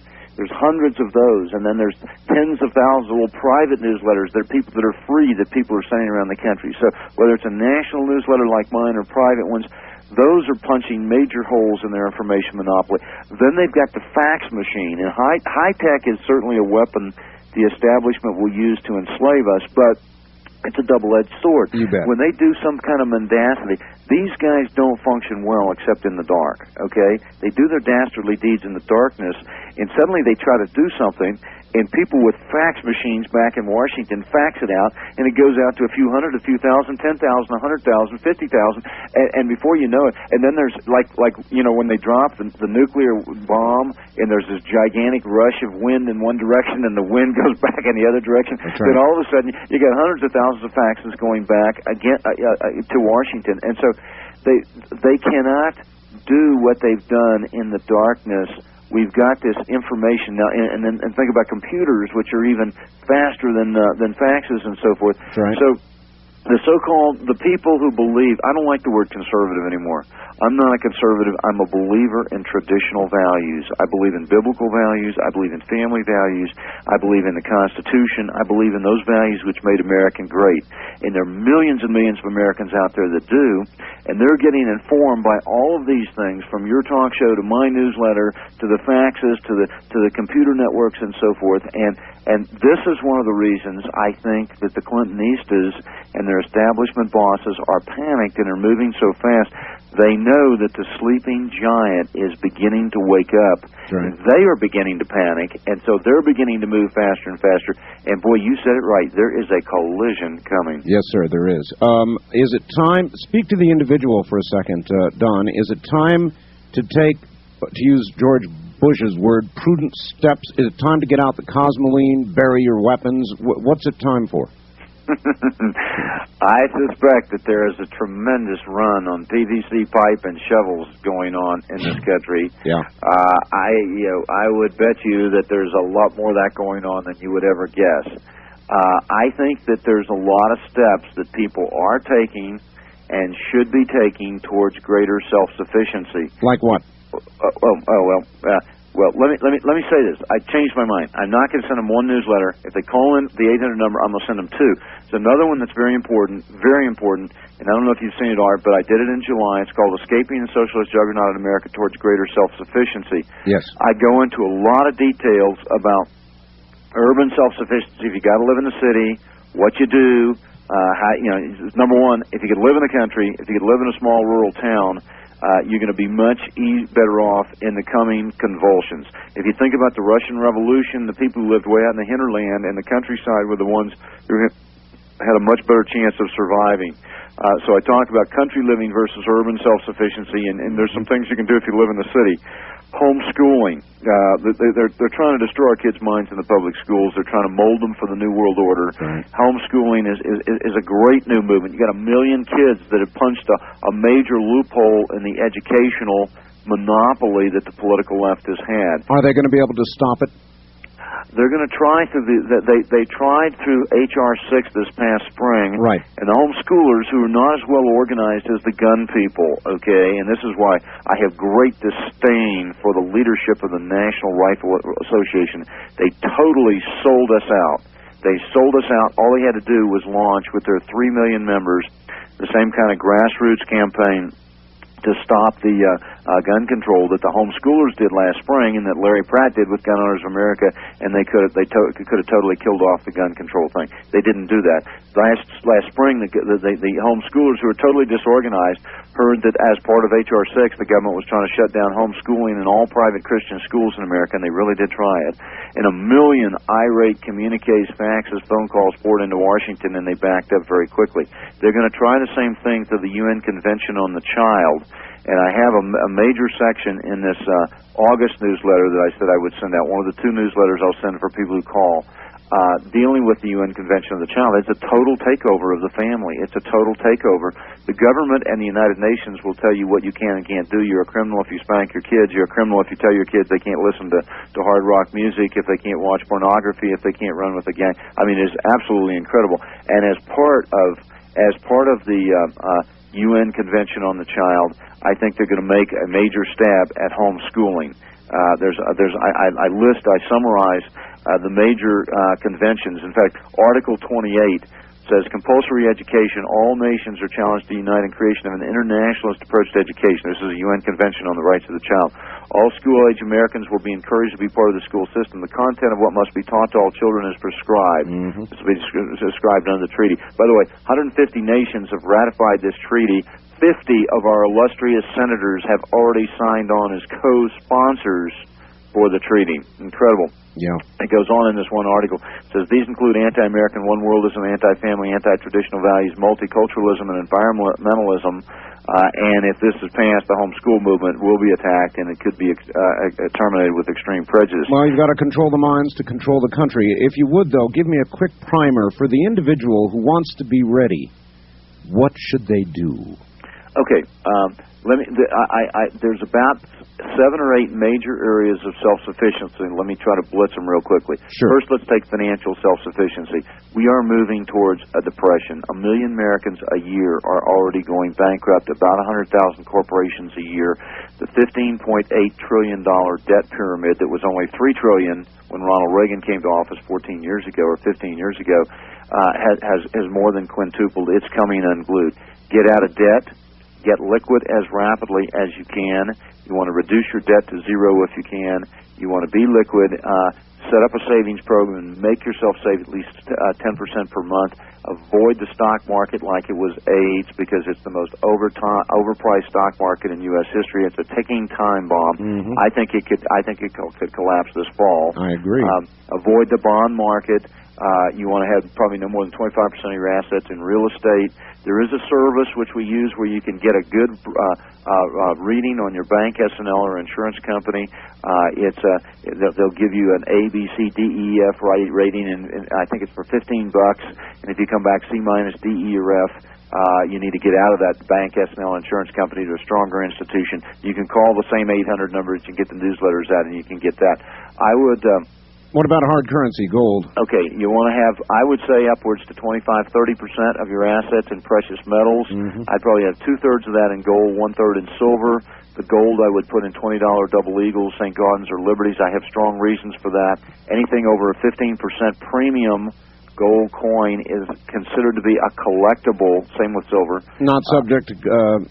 Speaker 2: hundreds of those, and then there's tens of thousands of little private newsletters. They're people that are free that people are sending around the country. So whether it's a national newsletter like mine or private ones, those are punching major holes in their information monopoly. Then they've got the fax machine, and high tech is certainly a weapon the establishment will use to enslave us, but it's a double-edged sword.
Speaker 1: You bet.
Speaker 2: When they do some kind of mendacity, these guys don't function well except in the dark, okay? They do their dastardly deeds in the darkness, and suddenly they try to do something, and people with fax machines back in Washington fax it out, and it goes out to a few hundred, a few thousand, 10,000, 100,000, 50,000, and before you know it, and then there's like when they drop the nuclear bomb, and there's this gigantic rush of wind in one direction, and the wind goes back in the other direction.
Speaker 1: That's right.
Speaker 2: Then all of a sudden you got hundreds of thousands of faxes going back again to Washington, and so they cannot do what they've done in the darkness. We've got this information now, and think about computers, which are even faster than faxes and so forth.
Speaker 1: Right.
Speaker 2: So the people who believe, I don't like the word conservative anymore. I'm not a conservative. I'm a believer in traditional values. I believe in biblical values. I believe in family values. I believe in the Constitution. I believe in those values which made America great. And there are millions and millions of Americans out there that do, and they're getting informed by all of these things, from your talk show to my newsletter to the faxes to the computer networks and so forth. And this is one of the reasons I think that the Clintonistas and their establishment bosses are panicked and are moving so fast. They know that the sleeping giant is beginning to wake up.
Speaker 1: Right.
Speaker 2: They are beginning to panic, and so they're beginning to move faster and faster. And boy, you said it right. There is a collision coming.
Speaker 1: Yes, sir, there is. Is it time? Speak to the individual for a second, Don. Is it time to take, to use George Bush's word, prudent steps? Is it time to get out the Cosmoline, bury your weapons? What's it time for?
Speaker 2: I suspect that there is a tremendous run on PVC pipe and shovels going on in this country.
Speaker 1: Yeah.
Speaker 2: I would bet you that there's a lot more of that going on than you would ever guess. I think that there's a lot of steps that people are taking and should be taking towards greater self-sufficiency.
Speaker 1: Like what?
Speaker 2: Well, let me say this. I changed my mind. I'm not going to send them one newsletter. If they call in the 800 number, I'm going to send them two. There's another one that's very important, and I don't know if you've seen it, Art, but I did it in July. It's called Escaping the Socialist Juggernaut in America Towards Greater Self-Sufficiency.
Speaker 1: Yes.
Speaker 2: I go into a lot of details about urban self-sufficiency. If you got to live in the city, what you do, number one, if you could live in the country, if you could live in a small rural town, you're going to be much better off in the coming convulsions. If you think about the Russian Revolution, the people who lived way out in the hinterland and the countryside were the ones who had a much better chance of surviving. So I talk about country living versus urban self-sufficiency, and there's some things you can do if you live in the city. Homeschooling. They're trying to destroy our kids' minds in the public schools. They're trying to mold them for the New World Order.
Speaker 1: Right.
Speaker 2: Homeschooling is a great new movement. You got 1 million kids that have punched a major loophole in the educational monopoly that the political left has had.
Speaker 1: Are they going to be able to stop it?
Speaker 2: They're going to try through they tried through H.R. 6 this past spring,
Speaker 1: right?
Speaker 2: And the homeschoolers who are not as well organized as the gun people, okay, and this is why I have great disdain for the leadership of the National Rifle Association. They totally sold us out. They sold us out. All they had to do was launch with their 3 million members the same kind of grassroots campaign to stop the gun control that the homeschoolers did last spring, and that Larry Pratt did with Gun Owners of America, and they could have totally killed off the gun control thing. They didn't do that. Last spring, the homeschoolers who were totally disorganized heard that as part of H.R. 6, the government was trying to shut down homeschooling in all private Christian schools in America, and they really did try it. And 1 million irate communiques, faxes, phone calls poured into Washington, and they backed up very quickly. They're going to try the same thing through the UN Convention on the Child. And I have a major section in this August newsletter that I said I would send out. One of the 2 newsletters I'll send for people who call, dealing with the UN Convention of the Child. It's a total takeover of the family. It's a total takeover. The government and the United Nations will tell you what you can and can't do. You're a criminal if you spank your kids. You're a criminal if you tell your kids they can't listen to hard rock music, if they can't watch pornography, if they can't run with a gang. I mean, it's absolutely incredible. And as part of the UN Convention on the Child, I think they're going to make a major stab at homeschooling. I summarize the major conventions. In fact, Article 28 says compulsory education. All nations are challenged to unite in creation of an internationalist approach to education. This is a UN Convention on the Rights of the Child. All school-age Americans will be encouraged to be part of the school system. The content of what must be taught to all children is prescribed.
Speaker 1: Mm-hmm.
Speaker 2: This will be described under the treaty. By the way, 150 nations have ratified this treaty. 50 of our illustrious senators have already signed on as co-sponsors for the treaty. Incredible.
Speaker 1: Yeah.
Speaker 2: It goes on in this one article. It says these include anti-American one-worldism, anti-family, anti-traditional values, multiculturalism, and environmentalism. And if this is passed, the homeschool movement will be attacked, and it could be terminated with extreme prejudice.
Speaker 1: Well, you've got to control the minds to control the country. If you would, though, give me a quick primer for the individual who wants to be ready. What should they do?
Speaker 2: Okay, there's about 7 or 8 major areas of self-sufficiency. Let me try to blitz them real quickly.
Speaker 1: Sure.
Speaker 2: First, let's take financial self-sufficiency. We are moving towards a depression. 1 million Americans a year are already going bankrupt, about 100,000 corporations a year. The $15.8 trillion debt pyramid that was only $3 trillion when Ronald Reagan came to office 14 years ago or 15 years ago has more than quintupled. It's coming unglued. Get out of debt. Get liquid as rapidly as you can. You want to reduce your debt to zero if you can. You want to be liquid. Set up a savings program and make yourself save at least 10% per month. Avoid the stock market like it was AIDS, because it's the most overpriced stock market in U.S. history. It's a ticking time bomb.
Speaker 1: Mm-hmm.
Speaker 2: I think it could collapse this fall.
Speaker 1: I agree.
Speaker 2: Avoid the bond market. You want to have probably no more than 25% of your assets in real estate. There is a service which we use where you can get a good reading on your bank, S&L, or insurance company. They'll give you an A, B, C, D, E, F rating, and I think it's for $15. And if you come back C minus, D, E, or F, you need to get out of that bank, S&L, insurance company to a stronger institution. You can call the same 800 number that you get the newsletters at, and you can get that. I would...
Speaker 1: What about hard currency, gold?
Speaker 2: Okay, you want to have, I would say, upwards to 25-30% of your assets in precious metals.
Speaker 1: Mm-hmm.
Speaker 2: I'd probably have 2/3 of that in gold, 1/3 in silver. The gold I would put in $20 double eagles, St. Gaudens, or Liberties. I have strong reasons for that. Anything over a 15% premium gold coin is considered to be a collectible, same with silver.
Speaker 1: Not subject to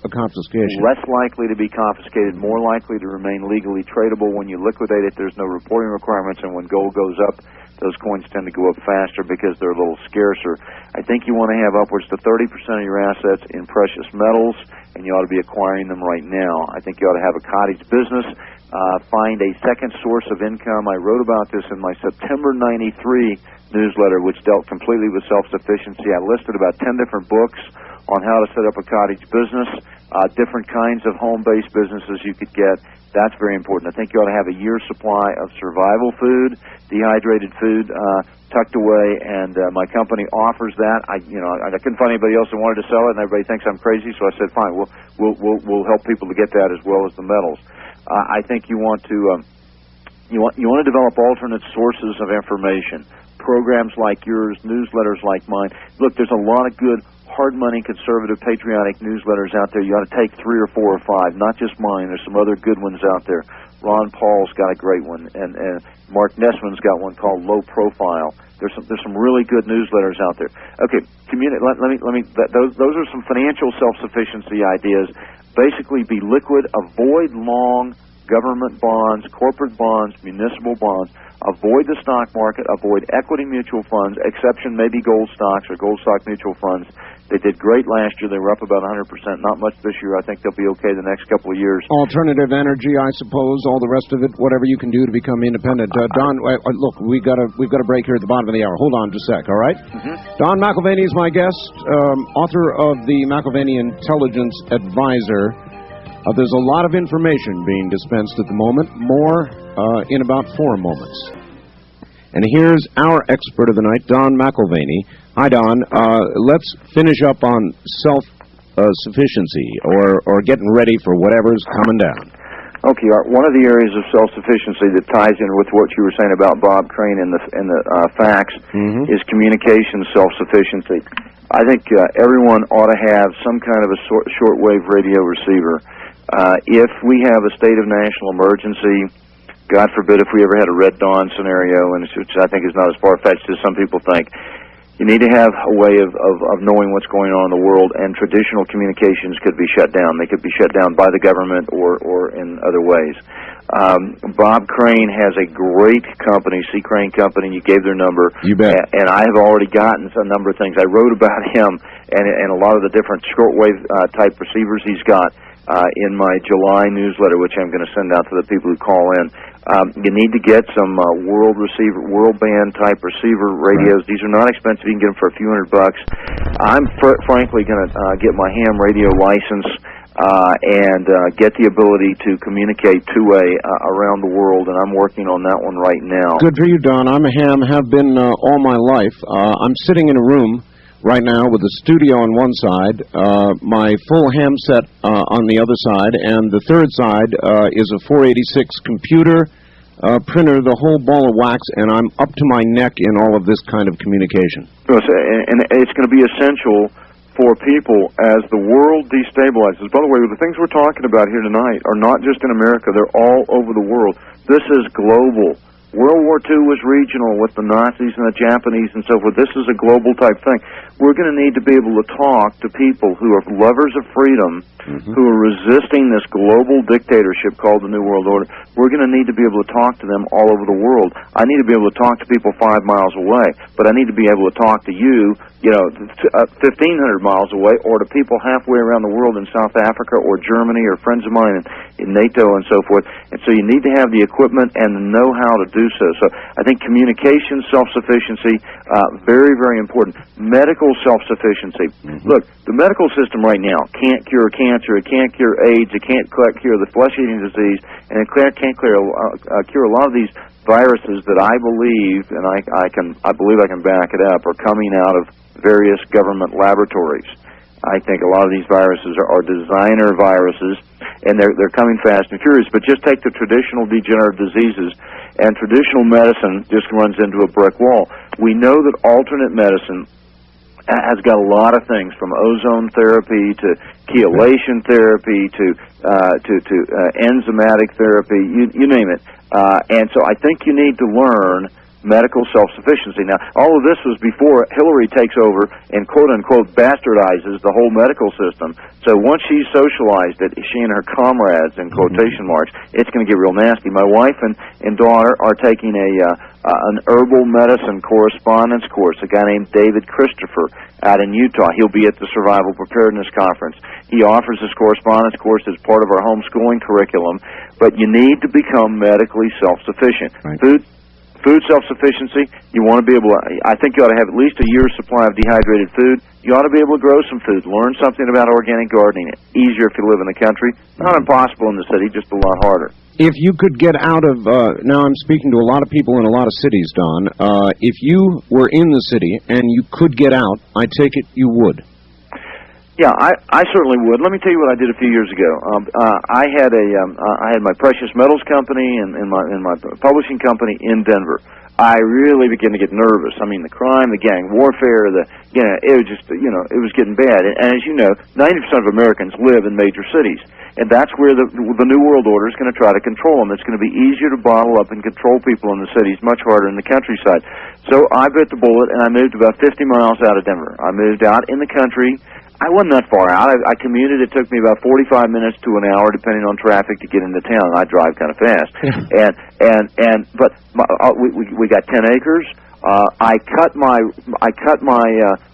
Speaker 1: confiscation.
Speaker 2: Less likely to be confiscated, more likely to remain legally tradable. When you liquidate it, there's no reporting requirements, and when gold goes up, those coins tend to go up faster because they're a little scarcer. I think you want to have upwards to 30% of your assets in precious metals, and you ought to be acquiring them right now. I think you ought to have a cottage business. Find a second source of income. I wrote about this in my September '93 newsletter, which dealt completely with self-sufficiency. I listed about 10 different books on how to set up a cottage business, different kinds of home-based businesses you could get. That's very important. I think you ought to have a year's supply of survival food, dehydrated food, tucked away, and my company offers that. I couldn't find anybody else who wanted to sell it, and everybody thinks I'm crazy, so I said, fine, we'll help people to get that as well as the metals. I think you want to develop alternate sources of information, programs like yours, newsletters like mine. Look, there's a lot of good hard money, conservative, patriotic newsletters out there. You ought to take 3 or 4 or 5, not just mine. There's some other good ones out there. Ron Paul's got a great one, and Mark Nessman's got one called Low Profile. There's some really good newsletters out there. Okay, those are some financial self-sufficiency ideas. Basically, be liquid, avoid long government bonds, corporate bonds, municipal bonds. Avoid the stock market, avoid equity mutual funds, exception maybe gold stocks or gold stock mutual funds. They did great last year. They were up about 100%. Not much this year. I think they'll be okay the next couple of years.
Speaker 1: Alternative energy, I suppose, all the rest of it, whatever you can do to become independent. Don, look, we've got a break here at the bottom of the hour. Hold on just a sec, all right? Mm-hmm. Don McIlvaney is my guest, author of the McIlvaney Intelligence Advisor. There's a lot of information being dispensed at the moment, more in about 4 moments. And here's our expert of the night, Don McIlvaney. Hi, Don. Let's finish up on self-sufficiency or getting ready for whatever's coming down.
Speaker 2: Okay, Art. One of the areas of self-sufficiency that ties in with what you were saying about Bob Crane and the facts is communication self-sufficiency. I think everyone ought to have some kind of a shortwave radio receiver. If we have a state of national emergency, God forbid if we ever had a Red Dawn scenario, and which I think is not as far-fetched as some people think, you need to have a way of knowing what's going on in the world, and traditional communications could be shut down. They could be shut down by the government or in other ways. Bob Crane has a great company, C. Crane Company. You gave their number.
Speaker 1: You bet.
Speaker 2: And I have already gotten a number of things. I wrote about him and a lot of the different shortwave type receivers he's got in my July newsletter, which I'm going to send out to the people who call in. You need to get some world band type receiver radios. These are not expensive. You can get them for a few $100. I'm frankly going to get my ham radio license and get the ability to communicate two-way around the world, and I'm working on that one right now.
Speaker 1: Good for you, Don. I'm a ham, have been all my life. I'm sitting in a room right now with a studio on one side, my full ham set on the other side, and the third side is a 486 computer printer, the whole ball of wax, and I'm up to my neck in all of this kind of communication.
Speaker 2: And it's going to be essential for people as the world destabilizes. By the way, the things we're talking about here tonight are not just in America, they're all over the world. This is global. World War II was regional with the Nazis and the Japanese and so forth. This is a global type thing. We're going to need to be able to talk to people who are lovers of freedom, who are resisting this global dictatorship called the New World Order. We're going to need to be able to talk to them all over the world. I need to be able to talk to people 5 miles away, but I need to be able to talk to you, 1,500 miles away, or to people halfway around the world in South Africa or Germany or friends of mine in NATO and so forth. And so you need to have the equipment and the know-how to do so. So I think communication self-sufficiency, very, very important. Medical self-sufficiency. Look, the medical system right now can't cure cancer, it can't cure AIDS, it can't cure the flesh-eating disease, and it can't cure a lot of these viruses that I believe, and I believe I can back it up, are coming out of various government laboratories. I think a lot of these viruses are designer viruses, and they're coming fast and furious. But just take the traditional degenerative diseases, and traditional medicine just runs into a brick wall. We know that alternate medicine has got a lot of things, from ozone therapy to chelation therapy to enzymatic therapy, you name it. And so I think you need to learn medical self-sufficiency. Now, all of this was before Hillary takes over and quote-unquote bastardizes the whole medical system. So once she's socialized it, she and her comrades, in quotation marks, it's going to get real nasty. My wife and daughter are taking an herbal medicine correspondence course. A guy named David Christopher out in Utah. He'll be at the Survival Preparedness Conference. He offers this correspondence course as part of our homeschooling curriculum. But you need to become medically self-sufficient.
Speaker 1: Right.
Speaker 2: Food self-sufficiency, you want to be able to, I think you ought to have at least a year's supply of dehydrated food. You ought to be able to grow some food. Learn something about organic gardening. Easier if you live in the country. Not impossible in the city, just a lot harder.
Speaker 1: If you could get out of, now I'm speaking to a lot of people in a lot of cities, Don. If you were in the city and you could get out, I take it you would.
Speaker 2: Yeah, I certainly would. Let me tell you what I did a few years ago. I had my precious metals company and my publishing company in Denver. I really began to get nervous. I mean, the crime, the gang warfare, it was just, it was getting bad. And as you know, 90% of Americans live in major cities. And that's where the New World Order is going to try to control them. It's going to be easier to bottle up and control people in the cities, much harder in the countryside. So I bit the bullet, and I moved about 50 miles out of Denver. I moved out in the country. I wasn't that far out. I commuted. It took me about 45 minutes to an hour, depending on traffic, to get into town. I drive kind of fast, but we got 10 acres. I cut my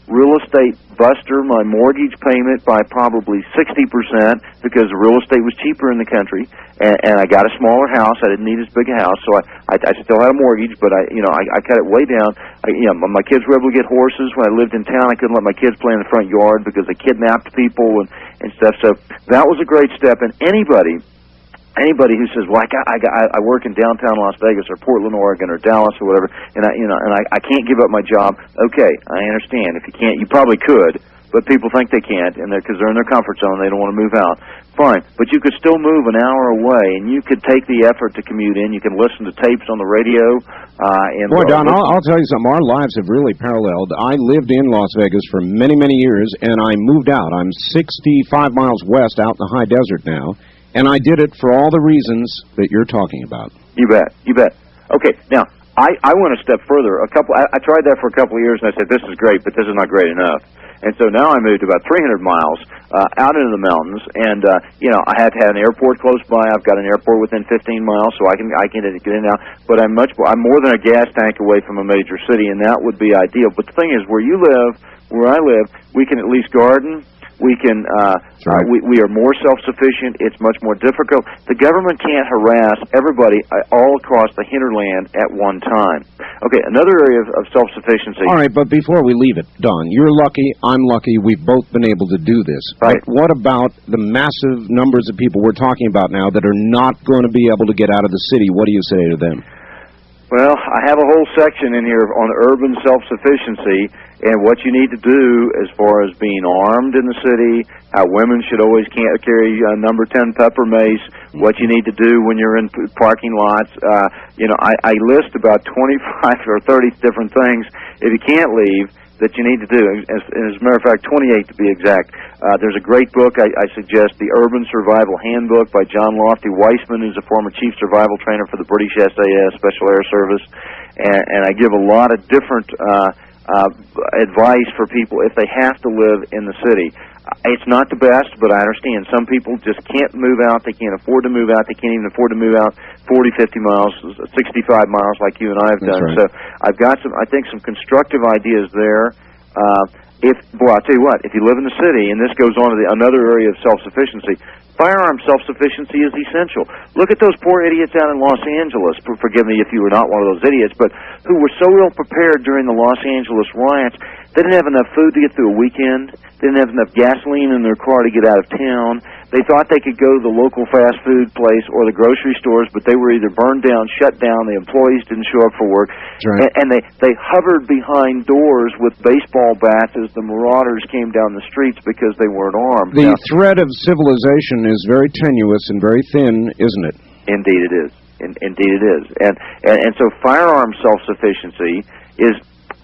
Speaker 2: real estate buster, my mortgage payment, by probably 60% because the real estate was cheaper in the country, and I got a smaller house. I didn't need as big a house, so I still had a mortgage, but I cut it way down. My kids were able to get horses. When I lived in town, I couldn't let my kids play in the front yard because they kidnapped people and stuff. So that was a great step. And anybody who says, "Well, I work in downtown Las Vegas or Portland, Oregon, or Dallas or whatever, and I can't give up my job." Okay, I understand. If you can't, you probably could, but people think they can't, and because they're in their comfort zone, they don't want to move out. Fine, but you could still move an hour away, and you could take the effort to commute in. You can listen to tapes on the radio.
Speaker 1: Boy, Don, I'll tell you something. Our lives have really paralleled. I lived in Las Vegas for many, many years, and I moved out. I'm 65 miles west out in the high desert now. And I did it for all the reasons that you're talking about.
Speaker 2: You bet. Okay, now, I went a step further. I tried that for a couple of years, and I said, this is great, but this is not great enough. And so now I moved about 300 miles out into the mountains, and, I have to have an airport close by. I've got an airport within 15 miles, so I can get in and out. But I'm more than a gas tank away from a major city, and that would be ideal. But the thing is, where I live, we can at least garden. We can. We are more self-sufficient. It's much more difficult. The government can't harass everybody all across the hinterland at one time. Okay, another area of self-sufficiency.
Speaker 1: All right, but before we leave it, Don, you're lucky. I'm lucky. We've both been able to do this.
Speaker 2: Right.
Speaker 1: But what about the massive numbers of people we're talking about now that are not going to be able to get out of the city? What do you say to them?
Speaker 2: Well, I have a whole section in here on urban self-sufficiency and what you need to do as far as being armed in the city, how women should always carry number 10 pepper mace, what you need to do when you're in parking lots. I list about 25 or 30 different things, if you can't leave, that you need to do. As a matter of fact, 28 to be exact. There's a great book I suggest, The Urban Survival Handbook by John Lofty Weissman, who's a former chief survival trainer for the British SAS, Special Air Service. And I give a lot of different advice for people if they have to live in the city. It's not the best, but I understand. Some people just can't move out. They can't afford to move out. They can't even afford to move out 40, 50 miles, 65 miles like you and I have done.
Speaker 1: Right.
Speaker 2: So I've got some constructive ideas there. I'll tell you what, if you live in the city, and this goes on to another area of self-sufficiency, firearm self-sufficiency is essential. Look at those poor idiots out in Los Angeles, forgive me if you were not one of those idiots, but who were so ill-prepared during the Los Angeles riots, they didn't have enough food to get through a weekend, they didn't have enough gasoline in their car to get out of town, they thought they could go to the local fast food place or the grocery stores, but they were either burned down, shut down, the employees didn't show up for work,
Speaker 1: right.
Speaker 2: and they hovered behind doors with baseball bats as the marauders came down the streets because they weren't armed.
Speaker 1: The thread of civilization is very tenuous and very thin, isn't it?
Speaker 2: Indeed it is. Indeed it is. And so firearm self-sufficiency is,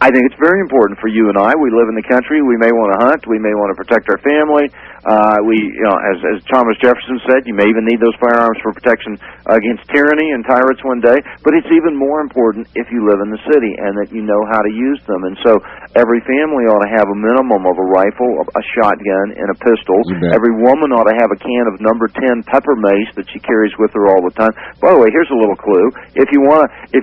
Speaker 2: I think it's very important for you and I. We live in the country. We may want to hunt. We may want to protect our family. As Thomas Jefferson said, you may even need those firearms for protection against tyranny and tyrants one day. But it's even more important if you live in the city and that you know how to use them. And so every family ought to have a minimum of a rifle, a shotgun, and a pistol. Every woman ought to have a can of number 10 pepper mace that she carries with her all the time. By the way, here's a little clue: if you want to,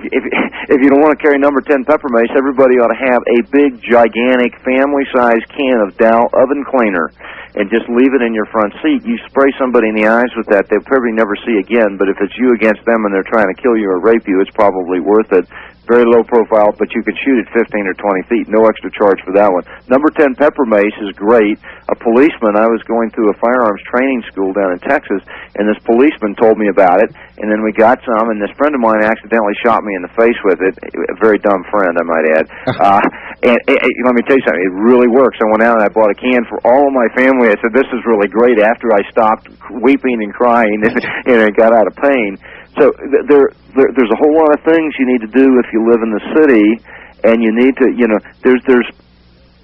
Speaker 2: if you don't want to carry number 10 pepper mace, everybody ought to have a big, gigantic, family-sized can of Dow oven cleaner, and just leave it in your front seat. You spray somebody in the eyes with that, they'll probably never see again, but if it's you against them and they're trying to kill you or rape you, it's probably worth it. Very low profile, but you can shoot at 15 or 20 feet. No extra charge for that one. Number 10 pepper mace is great. A policeman, I was going through a firearms training school down in Texas, and this policeman told me about it, and then we got some, and this friend of mine accidentally shot me in the face with it. A very dumb friend, I might add. And let me tell you something. It really works. I went out and I bought a can for all of my family. I said, this is really great, after I stopped weeping and crying and got out of pain. So there's a whole lot of things you need to do if you live in the city, and you need to,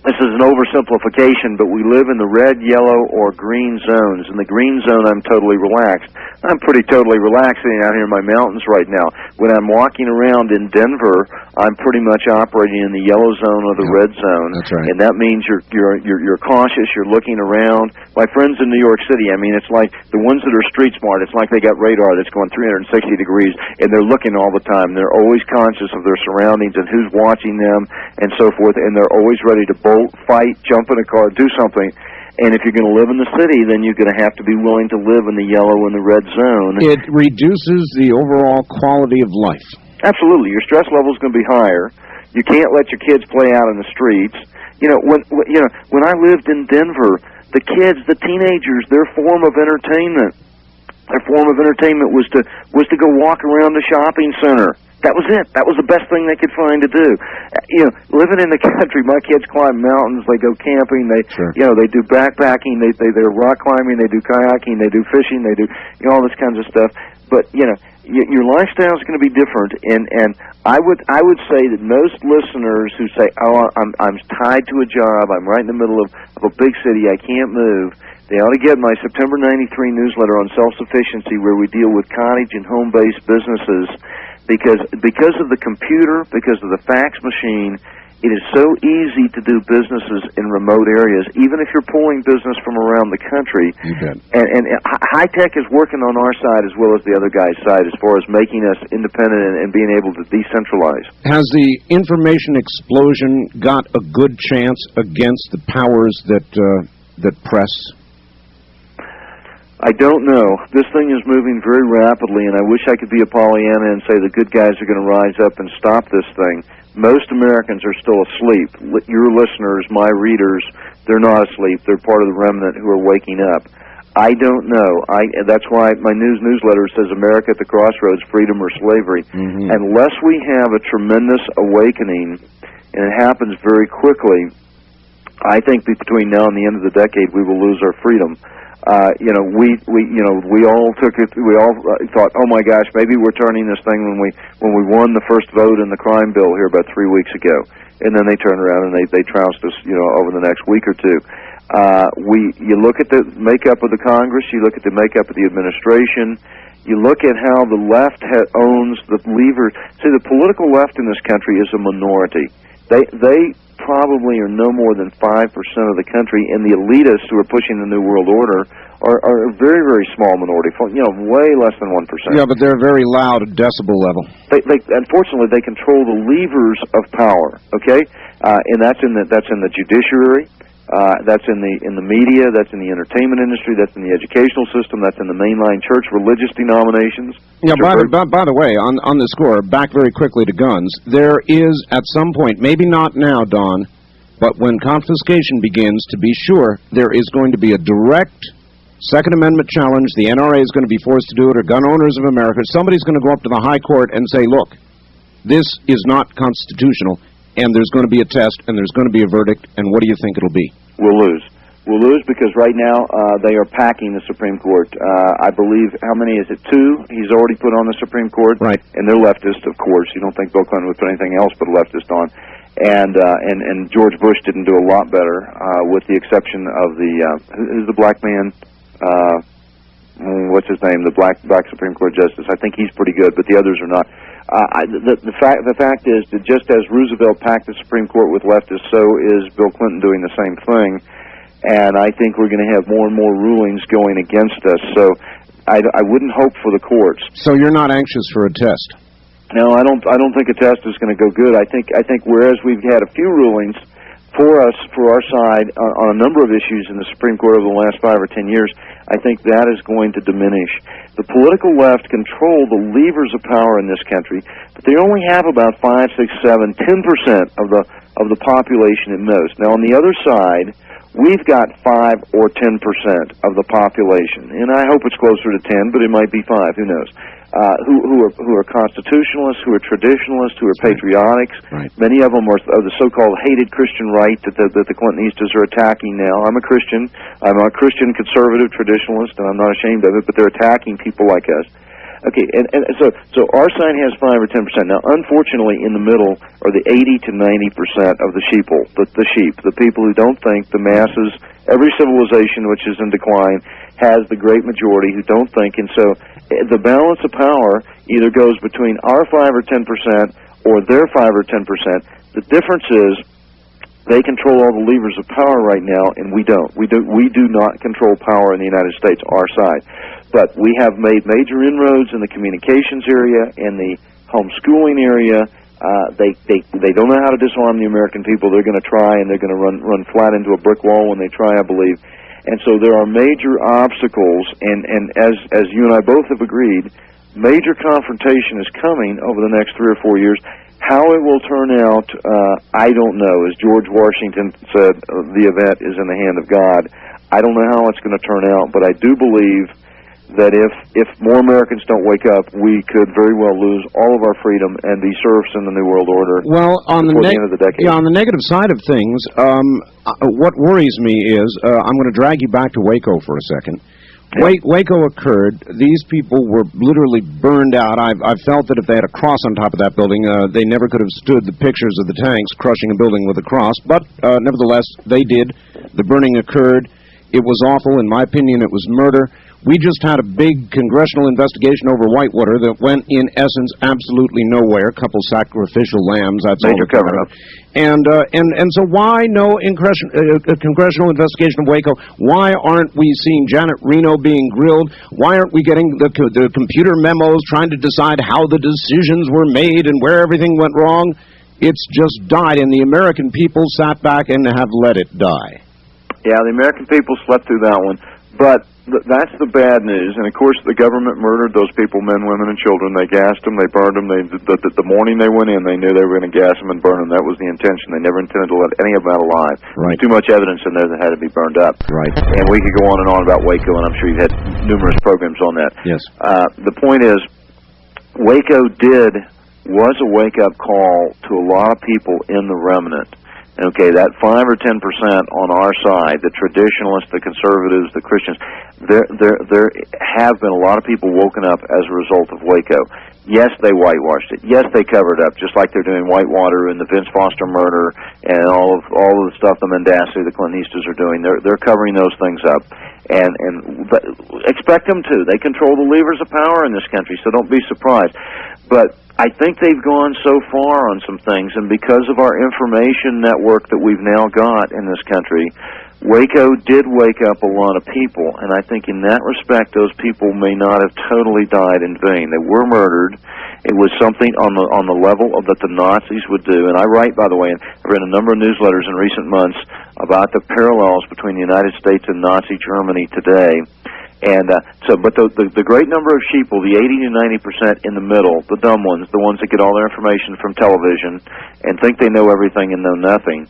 Speaker 2: this is an oversimplification, but we live in the red, yellow, or green zones. In the green zone, I'm totally relaxed. I'm pretty totally relaxed sitting out here in my mountains right now. When I'm walking around in Denver, I'm pretty much operating in the yellow zone or the red zone.
Speaker 1: That's right.
Speaker 2: And that means you're cautious, you're looking around. My friends in New York City, I mean, it's like the ones that are street smart, it's like they got radar that's going 360 degrees, and they're looking all the time. They're always conscious of their surroundings and who's watching them and so forth, and they're always ready to bolt, fight, jump in a car, do something. And if you're going to live in the city, then you're going to have to be willing to live in the yellow and the red zone.
Speaker 1: It reduces the overall quality of life.
Speaker 2: Absolutely. Your stress level is going to be higher. You can't let your kids play out in the streets. When I lived in Denver, the kids, the teenagers, their form of entertainment was to go walk around the shopping center. That was it. That was the best thing they could find to do. Living in the country, my kids climb mountains, they go camping, they do backpacking, they're rock climbing, they do kayaking, they do fishing, they do all this kinds of stuff. But your lifestyle is going to be different, and I would say that most listeners who say, "Oh, I'm tied to a job, I'm right in the middle of a big city, I can't move," they ought to get my September '93 newsletter on self-sufficiency, where we deal with cottage and home-based businesses. Because of the computer, because of the fax machine, it is so easy to do businesses in remote areas, even if you're pulling business from around the country.
Speaker 1: You bet.
Speaker 2: And high tech is working on our side as well as the other guy's side as far as making us independent and being able to decentralize.
Speaker 1: Has the information explosion got a good chance against the powers that press?
Speaker 2: I don't know. This thing is moving very rapidly, and I wish I could be a Pollyanna and say the good guys are going to rise up and stop this thing. Most Americans are still asleep. Your listeners, my readers, they're not asleep. They're part of the remnant who are waking up. I don't know. That's why my newsletter says America at the Crossroads, Freedom or Slavery. Mm-hmm. Unless we have a tremendous awakening, and it happens very quickly, I think between now and the end of the decade we will lose our freedom. We all took it. We all thought, oh my gosh, maybe we're turning this thing when we won the first vote in the crime bill here about 3 weeks ago, and then they turned around and they trounced us, over the next week or two. You look at the makeup of the Congress, you look at the makeup of the administration, you look at how the left owns the lever. See, the political left in this country is a minority. They probably are no more than 5% of the country, and the elitists who are pushing the New World Order are a very, very small minority, way less than 1%.
Speaker 1: Yeah, but they're very loud at decibel level.
Speaker 2: Unfortunately, they control the levers of power, okay? And that's in the judiciary, that's in the media, that's in the entertainment industry, that's in the educational system, that's in the mainline church religious denominations.
Speaker 1: Yeah, by the way, on the score, back very quickly to guns, there is at some point, maybe not now, Don, but when confiscation begins, to be sure, there is going to be a direct Second Amendment challenge. The NRA is going to be forced to do it, or Gun Owners of America. Somebody's going to go up to the high court and say, look, this is not constitutional, and there's going to be a test, and there's going to be a verdict, and what do you think it'll be?
Speaker 2: We'll lose. We'll lose because right now they are packing the Supreme Court. I believe, how many is it? 2 he's already put on the Supreme Court.
Speaker 1: Right.
Speaker 2: And they're leftist, of course. You don't think Bill Clinton would put anything else but a leftist on. and George Bush didn't do a lot better, with the exception of who's the black man? What's his name? The black Supreme Court justice. I think he's pretty good, but the others are not. The fact is that just as Roosevelt packed the Supreme Court with leftists, so is Bill Clinton doing the same thing. And I think we're going to have more and more rulings going against us. So I wouldn't hope for the courts.
Speaker 1: So you're not anxious for a test?
Speaker 2: No, I don't think a test is going to go good. I think whereas we've had a few rulings for our side on a number of issues in the Supreme Court over the last 5 or 10 years, I think that is going to diminish. The political left control the levers of power in this country, but they only have about 5, 6, 7, 10% of the population at most. Now, on the other side, we've got 5 or 10% of the population, and I hope it's closer to 10, but it might be 5. Who knows? Who are constitutionalists, who are traditionalists, who are patriotics.
Speaker 1: Right.
Speaker 2: Many of them are the so-called hated Christian right that the Clintonistas are attacking now. I'm a Christian. I'm a Christian conservative traditionalist, and I'm not ashamed of it, but they're attacking people like us. Okay, and so our side has 5 or 10%. Now, unfortunately, in the middle are the 80 to 90% of the sheeple, the people who don't think the masses, every civilization which is in decline, has the great majority who don't think. And so the balance of power either goes between our 5 or 10% or their 5 or 10%. The difference is they control all the levers of power right now, and we don't. We do not control power in the United States, our side. But we have made major inroads in the communications area, in the homeschooling area. They don't know how to disarm the American people. They're going to try, and they're going to run flat into a brick wall when they try, I believe. And so there are major obstacles, and as you and I both have agreed, major confrontation is coming over the next 3 or 4 years. How it will turn out, I don't know. As George Washington said, the event is in the hand of God. I don't know how it's going to turn out, but I do believe that if more Americans don't wake up, we could very well lose all of our freedom and be serfs in the New World Order.
Speaker 1: Well, on the
Speaker 2: end of the decade.
Speaker 1: Yeah, on the negative side of things, what worries me is I'm going to drag you back to Waco for a second. Waco occurred. These people were literally burned out. I felt that if they had a cross on top of that building, they never could have stood the pictures of the tanks crushing a building with a cross. But nevertheless, they did. The burning occurred. It was awful. In my opinion, it was murder. We just had a big congressional investigation over Whitewater that went, in essence, absolutely nowhere. A couple sacrificial lambs. That's
Speaker 2: major cover-up.
Speaker 1: And so why no congressional investigation of Waco? Why aren't we seeing Janet Reno being grilled? Why aren't we getting the computer memos trying to decide how the decisions were made and where everything went wrong? It's just died, and the American people sat back and have let it die.
Speaker 2: Yeah, the American people slept through that one. But that's the bad news. And, of course, the government murdered those people, men, women, and children. They gassed them. They burned them. The morning they went in, they knew they were going to gas them and burn them. That was the intention. They never intended to let any of them out alive.
Speaker 1: Right.
Speaker 2: There's too much evidence in there that had to be burned up.
Speaker 1: Right.
Speaker 2: And we could go on and on about Waco, and I'm sure you've had numerous programs on that.
Speaker 1: Yes.
Speaker 2: The point is, Waco was a wake-up call to a lot of people in the remnant. Okay, that 5 or 10% on our side, the traditionalists, the conservatives, the Christians, there have been a lot of people woken up as a result of Waco. Yes, they whitewashed it. Yes, they covered up, just like they're doing Whitewater and the Vince Foster murder and all of the stuff the Mendasi, the Clintonistas are doing. They're covering those things up, but expect them to. They control the levers of power in this country, so don't be surprised. But I think they've gone so far on some things, and because of our information network that we've now got in this country, Waco did wake up a lot of people, and I think in that respect, those people may not have totally died in vain. They were murdered. It was something on the level of that the Nazis would do. And I write, by the way, and I've written a number of newsletters in recent months about the parallels between the United States and Nazi Germany today. And but the great number of sheeple, the 80 to 90% in the middle, the dumb ones, the ones that get all their information from television and think they know everything and know nothing,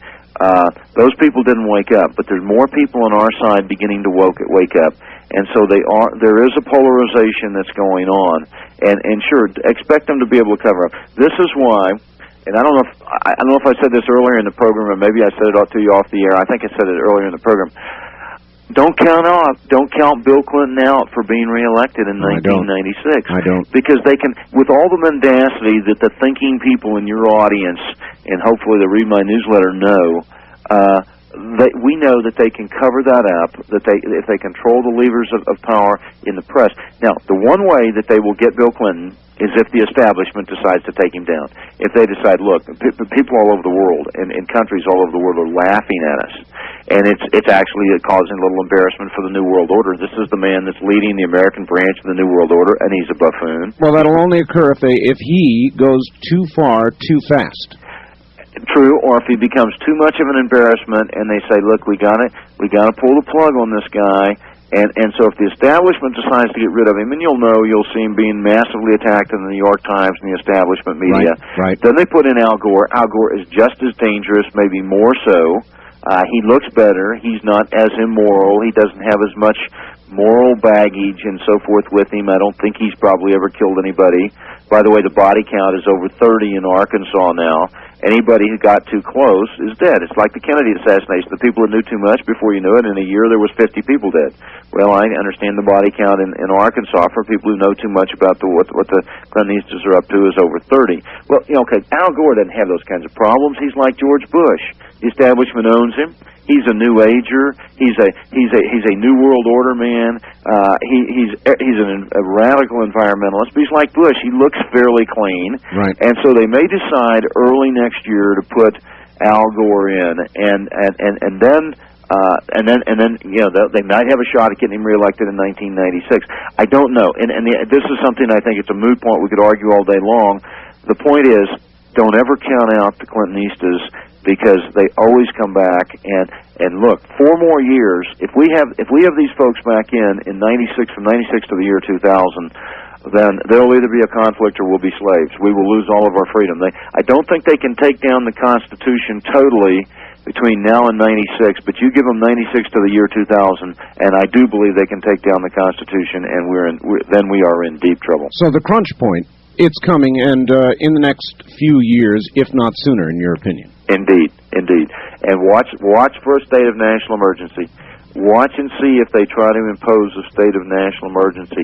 Speaker 2: those people didn't wake up. But there's more people on our side beginning to wake up, and so there is a polarization that's going on. And sure, expect them to be able to cover up. This is why. And I don't know if I said this earlier in the program, or maybe I said it to you off the air. I think I said it earlier in the program.
Speaker 3: Don't count Bill Clinton out for being reelected in 1996.
Speaker 1: I don't.
Speaker 3: Because they can, with all the mendacity that the thinking people in your audience, and hopefully they read my newsletter, know, we know that they can cover that up, if they control the levers of power in the press. Now, the one way that they will get Bill Clinton is if the establishment decides to take him down. If they decide, look, people all over the world and countries all over the world are laughing at us, and it's actually causing a little embarrassment for the New World Order. This is the man that's leading the American branch of the New World Order, and he's a buffoon.
Speaker 1: Well, that'll only occur if he goes too far, too fast.
Speaker 3: True, or if he becomes too much of an embarrassment, and they say, "Look, we got to pull the plug on this guy," and so if the establishment decides to get rid of him, and you'll see him being massively attacked in the New York Times and the establishment media.
Speaker 1: Right.
Speaker 3: Then they put in Al Gore. Al Gore is just as dangerous, maybe more so. He looks better. He's not as immoral. He doesn't have as much moral baggage and so forth with him. I don't think he's probably ever killed anybody. By the way, the body count is over 30 in Arkansas now. Anybody who got too close is dead. It's like the Kennedy assassination. The people who knew too much, before you knew it, in a year there was 50 people dead. Well, I understand the body count in Arkansas for people who know too much about what the Clintonistas are up to is over 30. Well, okay, Al Gore doesn't have those kinds of problems. He's like George Bush. The establishment owns him. He's a New Ager. He's a New World Order man. He's a radical environmentalist. But he's like Bush. He looks fairly clean.
Speaker 1: Right.
Speaker 3: And so they may decide early next year to put Al Gore in, and then they might have a shot at getting him reelected in 1996. I don't know. This is something I think it's a moot point. We could argue all day long. The point is, don't ever count out the Clintonistas, because they always come back, and look, 4 more years. If we have these folks back in 96, from 96 to the year 2000, then there'll either be a conflict or we'll be slaves. We will lose all of our freedom. I don't think they can take down the Constitution totally between now and 96, but you give them 96 to the year 2000, and I do believe they can take down the Constitution, and then we are in deep trouble.
Speaker 1: So the crunch point, it's coming, and in the next few years, if not sooner, in your opinion.
Speaker 3: Indeed. And watch for a state of national emergency. Watch and see if they try to impose a state of national emergency.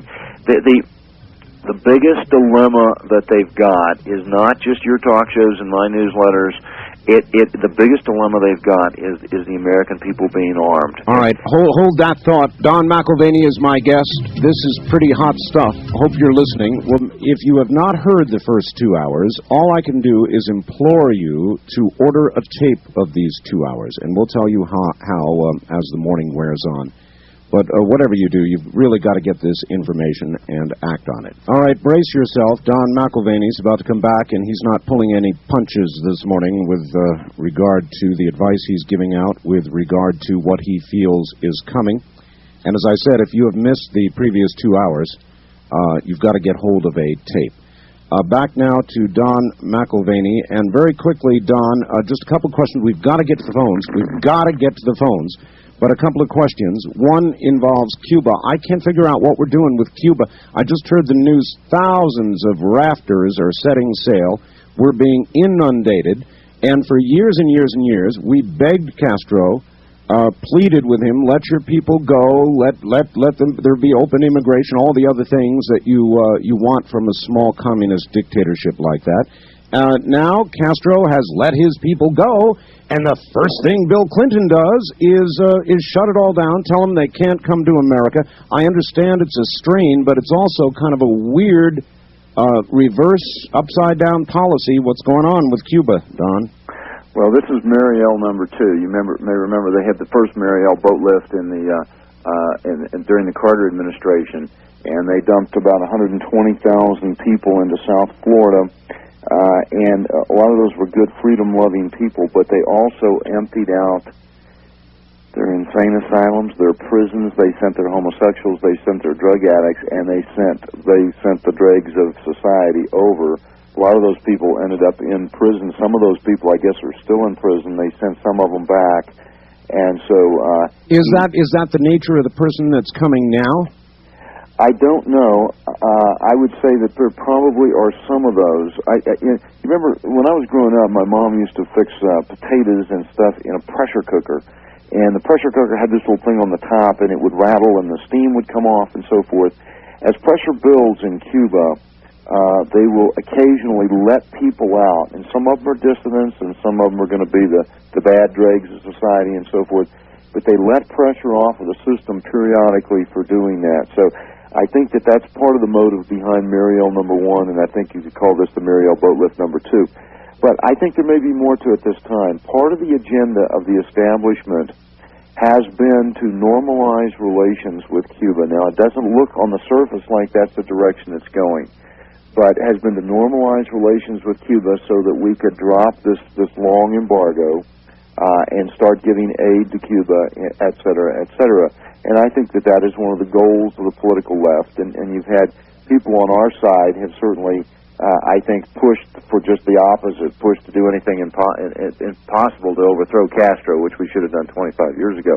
Speaker 3: The biggest dilemma that they've got is not just your talk shows and my newsletters. The biggest dilemma they've got is the American people being armed.
Speaker 1: All right, hold that thought. Don McIlvaney is my guest. This is pretty hot stuff. Hope you're listening. Well, if you have not heard the first 2 hours, all I can do is implore you to order a tape of these 2 hours, and we'll tell you how as the morning wears on. But whatever you do, you've really got to get this information and act on it. All right, brace yourself. Don McIlvaney's about to come back, and he's not pulling any punches this morning with regard to the advice he's giving out, with regard to what he feels is coming. And as I said, if you have missed the previous 2 hours, you've got to get hold of a tape. Back now to Don McIlvaney, and very quickly, Don, just a couple of questions. We've got to get to the phones. We've got to get to the phones. But a couple of questions. One involves Cuba. I can't figure out what we're doing with Cuba. I just heard the news. Thousands of rafters are setting sail. We're being inundated. And for years and years and years, we begged Castro, pleaded with him, let your people go, let them, there be open immigration, all the other things that you want from a small communist dictatorship like that. Now Castro has let his people go, and the first thing Bill Clinton does is shut it all down, tell them they can't come to America. I understand it's a strain, but it's also kind of a weird reverse, upside-down policy. What's going on with Cuba, Don?
Speaker 2: Well, this is Mariel number 2. You may remember they had the first Mariel boat lift in during the Carter administration, and they dumped about 120,000 people into South Florida. And a lot of those were good freedom-loving people, but they also emptied out their insane asylums, their prisons. They sent their homosexuals, they sent their drug addicts, and they sent the dregs of society over. A lot of those people ended up in prison. Some of those people, I guess, are still in prison. They sent some of them back, and so
Speaker 1: is that the nature of the person that's coming now?
Speaker 2: I don't know. I would say that there probably are some of those. You remember when I was growing up, my mom used to fix potatoes and stuff in a pressure cooker, and the pressure cooker had this little thing on the top, and it would rattle, and the steam would come off, and so forth. As pressure builds in Cuba, they will occasionally let people out, and some of them are dissidents, and some of them are going to be the bad dregs of society and so forth. But they let pressure off of the system periodically for doing that. So I think that that's part of the motive behind Mariel number 1, and I think you could call this the Mariel boat lift number 2. But I think there may be more to it this time. Part of the agenda of the establishment has been to normalize relations with Cuba. Now, it doesn't look on the surface like that's the direction it's going, but has been to normalize relations with Cuba so that we could drop this long embargo and start giving aid to Cuba, et cetera, et cetera. And I think that is one of the goals of the political left. And you've had people on our side have certainly, I think, pushed for just the opposite, pushed to do anything impossible to overthrow Castro, which we should have done 25 years ago.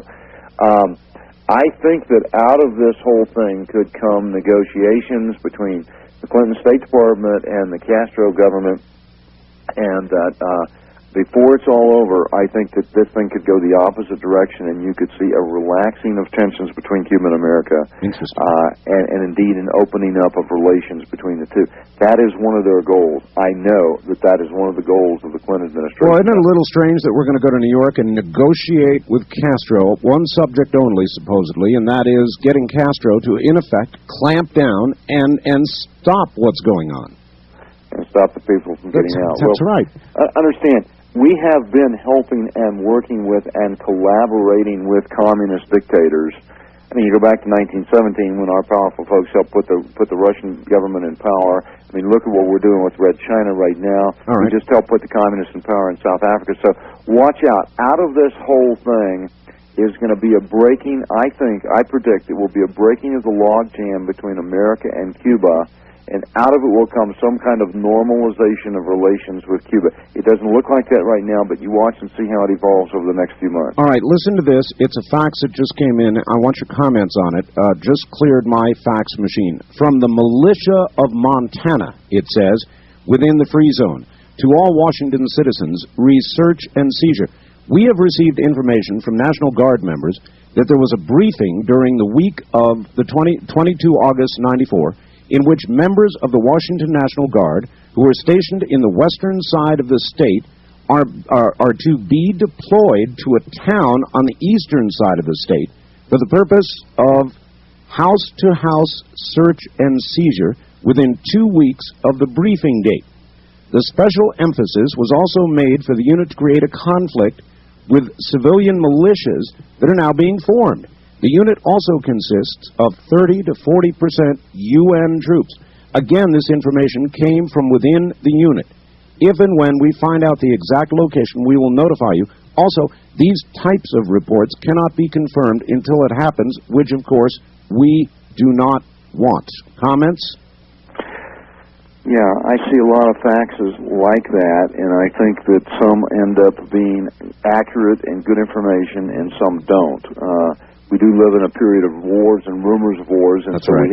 Speaker 2: I think that out of this whole thing could come negotiations between the Clinton State Department and the Castro government, and that before it's all over, I think that this thing could go the opposite direction, and you could see a relaxing of tensions between Cuba and America, and indeed an opening up of relations between the two. That is one of their goals. I know that is one of the goals of the Clinton administration.
Speaker 1: Well, isn't it a little strange that we're going to go to New York and negotiate with Castro, one subject only, supposedly, and that is getting Castro to, in effect, clamp down and stop what's going on.
Speaker 2: And stop the people from getting out.
Speaker 1: That's right.
Speaker 2: Understand, we have been helping and working with and collaborating with communist dictators. I mean, you go back to 1917 when our powerful folks helped put the Russian government in power. I mean, look at what we're doing with Red China right now.
Speaker 1: All right.
Speaker 2: We just helped put the communists in power in South Africa. So watch out. Out of this whole thing is going to be a breaking, I predict it will be a breaking of the logjam between America and Cuba. And out of it will come some kind of normalization of relations with Cuba. It doesn't look like that right now, but you watch and see how it evolves over the next few months.
Speaker 1: All right, listen to this. It's a fax that just came in. I want your comments on it. Just cleared my fax machine. From the militia of Montana, it says, within the free zone, to all Washington citizens, research and seizure. We have received information from National Guard members that there was a briefing during the week of the 22 August 94, in which members of the Washington National Guard, who are stationed in the western side of the state, are to be deployed to a town on the eastern side of the state for the purpose of house-to-house search and seizure within 2 weeks of the briefing date. The special emphasis was also made for the unit to create a conflict with civilian militias that are now being formed. The unit also consists of 30 to 40% UN troops. Again, this information came from within the unit. If and when we find out the exact location, we will notify you. Also, these types of reports cannot be confirmed until it happens, which, of course, we do not want. Comments?
Speaker 2: Yeah, I see a lot of faxes like that, and I think that some end up being accurate and good information, and some don't. We do live in a period of wars and rumors of wars, and
Speaker 1: that's
Speaker 2: so
Speaker 1: right.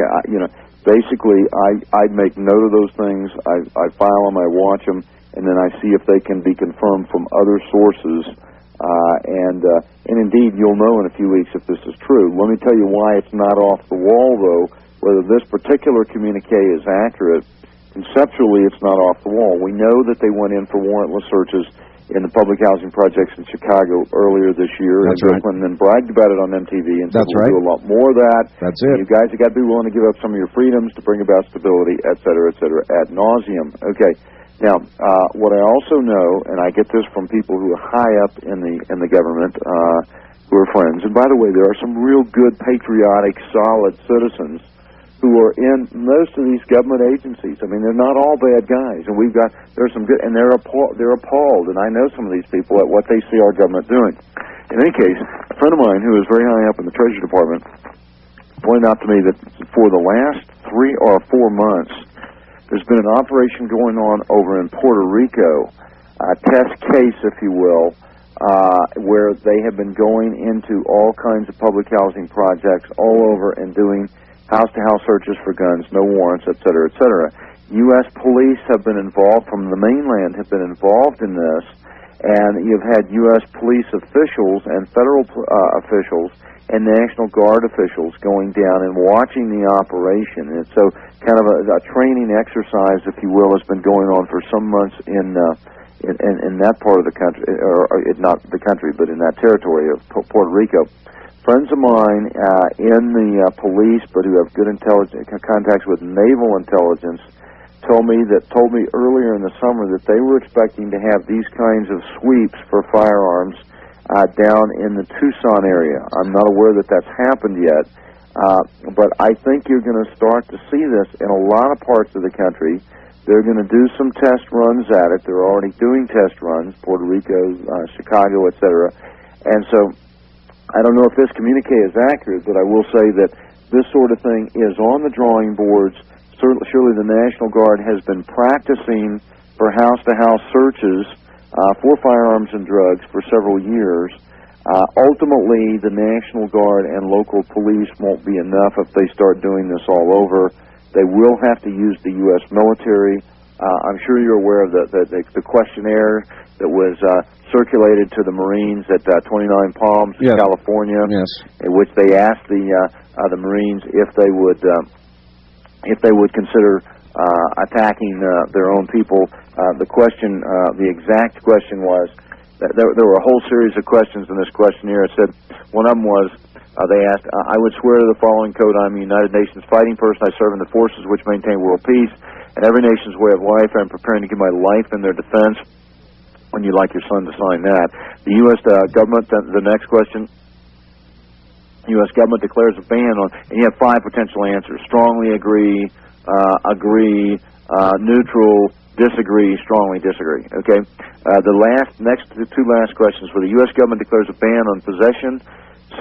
Speaker 2: Basically, I'd make note of those things. I file them, I watch them, and then I see if they can be confirmed from other sources. And indeed, you'll know in a few weeks if this is true. Let me tell you why it's not off the wall, though. Whether this particular communique is accurate, conceptually, it's not off the wall. We know that they went in for warrantless searches in the public housing projects in Chicago earlier this year.
Speaker 1: That's
Speaker 2: and
Speaker 1: right.
Speaker 2: Bill Clinton bragged about it on MTV and said, we'll do a lot more of that.
Speaker 1: That's it.
Speaker 2: You guys have got to be willing to give up some of your freedoms to bring about stability, et cetera, ad nauseum. Okay. Now, what I also know, and I get this from people who are high up in the government, who are friends, and by the way, there are some real good, patriotic, solid citizens who are in most of these government agencies. I mean, they're not all bad guys, and there's some good, and they're appalled, and I know some of these people at what they see our government doing. In any case, a friend of mine who is very high up in the Treasury Department pointed out to me that for the last 3 or 4 months, there's been an operation going on over in Puerto Rico, a test case, if you will, where they have been going into all kinds of public housing projects all over and doing house-to-house searches for guns, no warrants, et cetera, et cetera. U.S. police have been involved from the mainland, have been involved in this, and you've had U.S. police officials and federal officials and National Guard officials going down and watching the operation. And so kind of a training exercise, if you will, has been going on for some months in that part of the country, or not the country, but in that territory of Puerto Rico. Friends of mine in the police, but who have good intelligence contacts with naval intelligence, told me earlier in the summer that they were expecting to have these kinds of sweeps for firearms down in the Tucson area. I'm not aware that that's happened yet, but I think you're going to start to see this in a lot of parts of the country. They're going to do some test runs at it. They're already doing test runs, Puerto Rico, Chicago, etc. And so I don't know if this communique is accurate, but I will say that this sort of thing is on the drawing boards. Surely the National Guard has been practicing for house-to-house searches for firearms and drugs for several years. Ultimately, the National Guard and local police won't be enough if they start doing this all over. They will have to use the U.S. military. I'm sure you're aware of the questionnaire that was circulated to the Marines at 29 Palms, California, in which they asked the Marines if they would consider attacking their own people. The exact question was that there were a whole series of questions in this questionnaire. It said one of them was they asked, "I would swear to the following code: I'm a United Nations fighting person. I serve in the forces which maintain world peace and every nation's way of life. I'm preparing to give my life in their defense." When you like your son to sign that, the U.S. government. The next question. U.S. government declares a ban on, and you have 5 potential answers: strongly agree, agree, neutral, disagree, strongly disagree. Okay. The two last questions were: the U.S. government declares a ban on possession,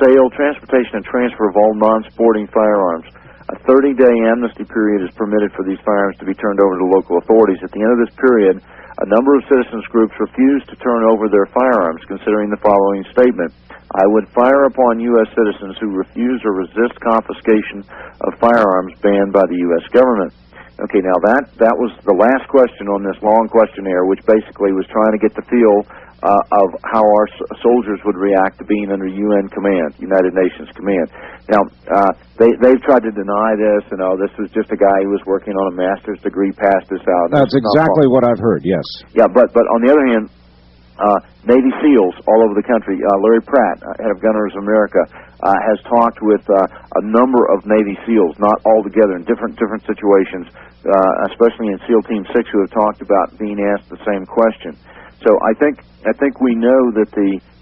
Speaker 2: sale, transportation, and transfer of all non-sporting firearms. A 30-day amnesty period is permitted for these firearms to be turned over to local authorities. At the end of this period, a number of citizens groups refused to turn over their firearms, considering the following statement: I would fire upon U.S. citizens who refuse or resist confiscation of firearms banned by the U.S. government. Okay, now that was the last question on this long questionnaire, which basically was trying to get the feel of how our soldiers would react to being under UN command, United Nations command. Now, they've tried to deny this, and this was just a guy who was working on a master's degree, passed this out.
Speaker 1: That's exactly what I've heard, yes.
Speaker 2: Yeah, but on the other hand, Navy SEALs all over the country. Larry Pratt, head of Gunners America, has talked with a number of Navy SEALs, not all together, in different situations, especially in SEAL Team 6, who have talked about being asked the same question. So I think we know that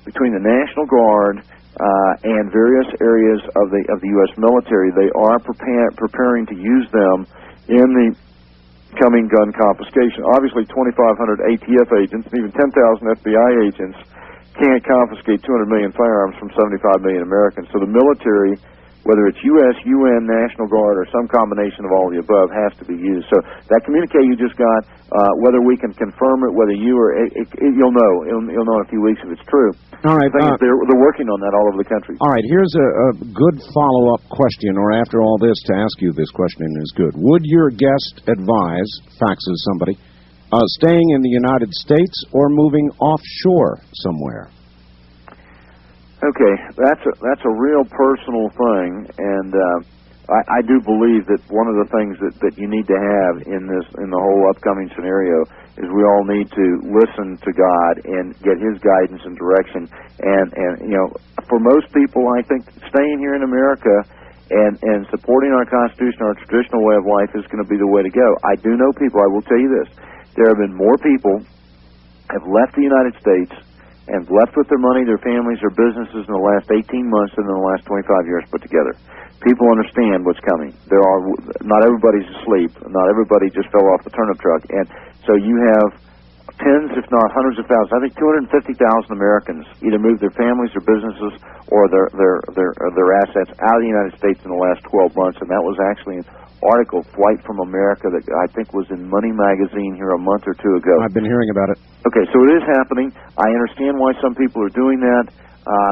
Speaker 2: between the National Guard and various areas of the U.S. military, they are preparing to use them in the coming gun confiscation. Obviously, 2,500 ATF agents and even 10,000 FBI agents can't confiscate 200 million firearms from 75 million Americans. So the military, whether it's U.S., UN, National Guard, or some combination of all of the above, has to be used. So that communique you just got, whether we can confirm it, whether you or you'll know. You'll know in a few weeks if it's true.
Speaker 1: All right.
Speaker 2: They're working on that all over the country.
Speaker 1: All right. Here's a good follow-up question, or after all this, to ask you this question is good. Would your guest advise, faxes somebody, staying in the United States or moving offshore somewhere?
Speaker 2: Okay, that's a real personal thing, and I do believe that one of the things that you need to have in the whole upcoming scenario is we all need to listen to God and get His guidance and direction. And for most people, I think staying here in America and supporting our Constitution, our traditional way of life, is going to be the way to go. I do know people. I will tell you this: there have been more people have left the United States and left with their money, their families, their businesses in the last 18 months than in the last 25 years put together. People understand what's coming. Not everybody's asleep. Not everybody just fell off the turnip truck. And so you have tens, if not hundreds of thousands, I think 250,000 Americans either moved their families, their businesses, or their assets out of the United States in the last 12 months. And that was actually an article, Flight from America, that I think was in Money Magazine here a month or two ago.
Speaker 1: I've been hearing about it.
Speaker 2: Okay, so it is happening. I understand why some people are doing that.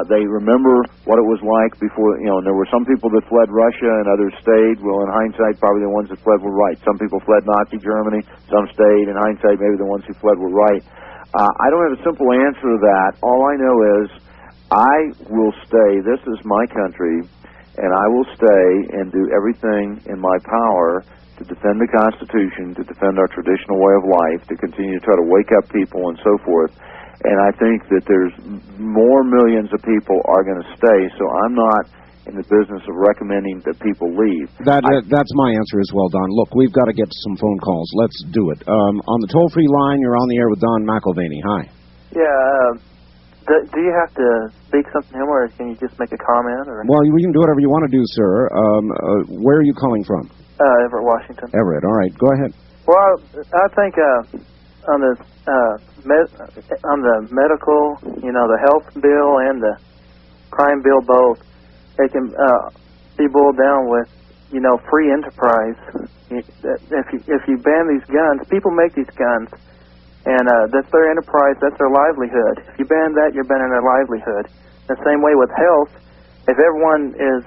Speaker 2: They remember what it was like before, and there were some people that fled Russia and others stayed. Well, in hindsight, probably the ones that fled were right. Some people fled Nazi Germany, some stayed. In hindsight, maybe the ones who fled were right.
Speaker 3: I don't have a simple answer to that. All I know is I will stay. This is my country, and I will stay and do everything in my power to defend the Constitution, to defend our traditional way of life, to continue to try to wake up people and so forth. And I think that there's more millions of people are going to stay, so I'm not in the business of recommending that people leave.
Speaker 1: That's my answer as well, Don. Look, we've got to get some phone calls. Let's do it. On the toll-free line, you're on the air with Don McElvaney. Hi.
Speaker 4: Yeah, do you have to speak something to him, or can you just make a comment? Or?
Speaker 1: Well, you can do whatever you want to do, sir. Where are you calling from?
Speaker 4: Everett, Washington.
Speaker 1: Everett, all right. Go ahead.
Speaker 4: Well, I think on the medical, the health bill and the crime bill both, they can be boiled down with, free enterprise. If you ban these guns, people make these guns, and that's their enterprise, that's their livelihood. If you ban that, you're banning their livelihood. The same way with health, if everyone is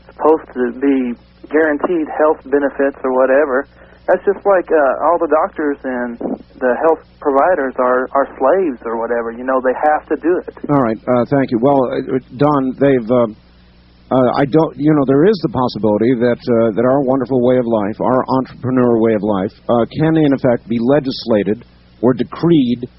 Speaker 4: supposed to be guaranteed health benefits or whatever, that's just like all the doctors and the health providers are slaves or whatever. They have to do it.
Speaker 1: All right. Thank you. Well, Don, they've. There is the possibility that our wonderful way of life, our entrepreneur way of life, can in effect be legislated or decreed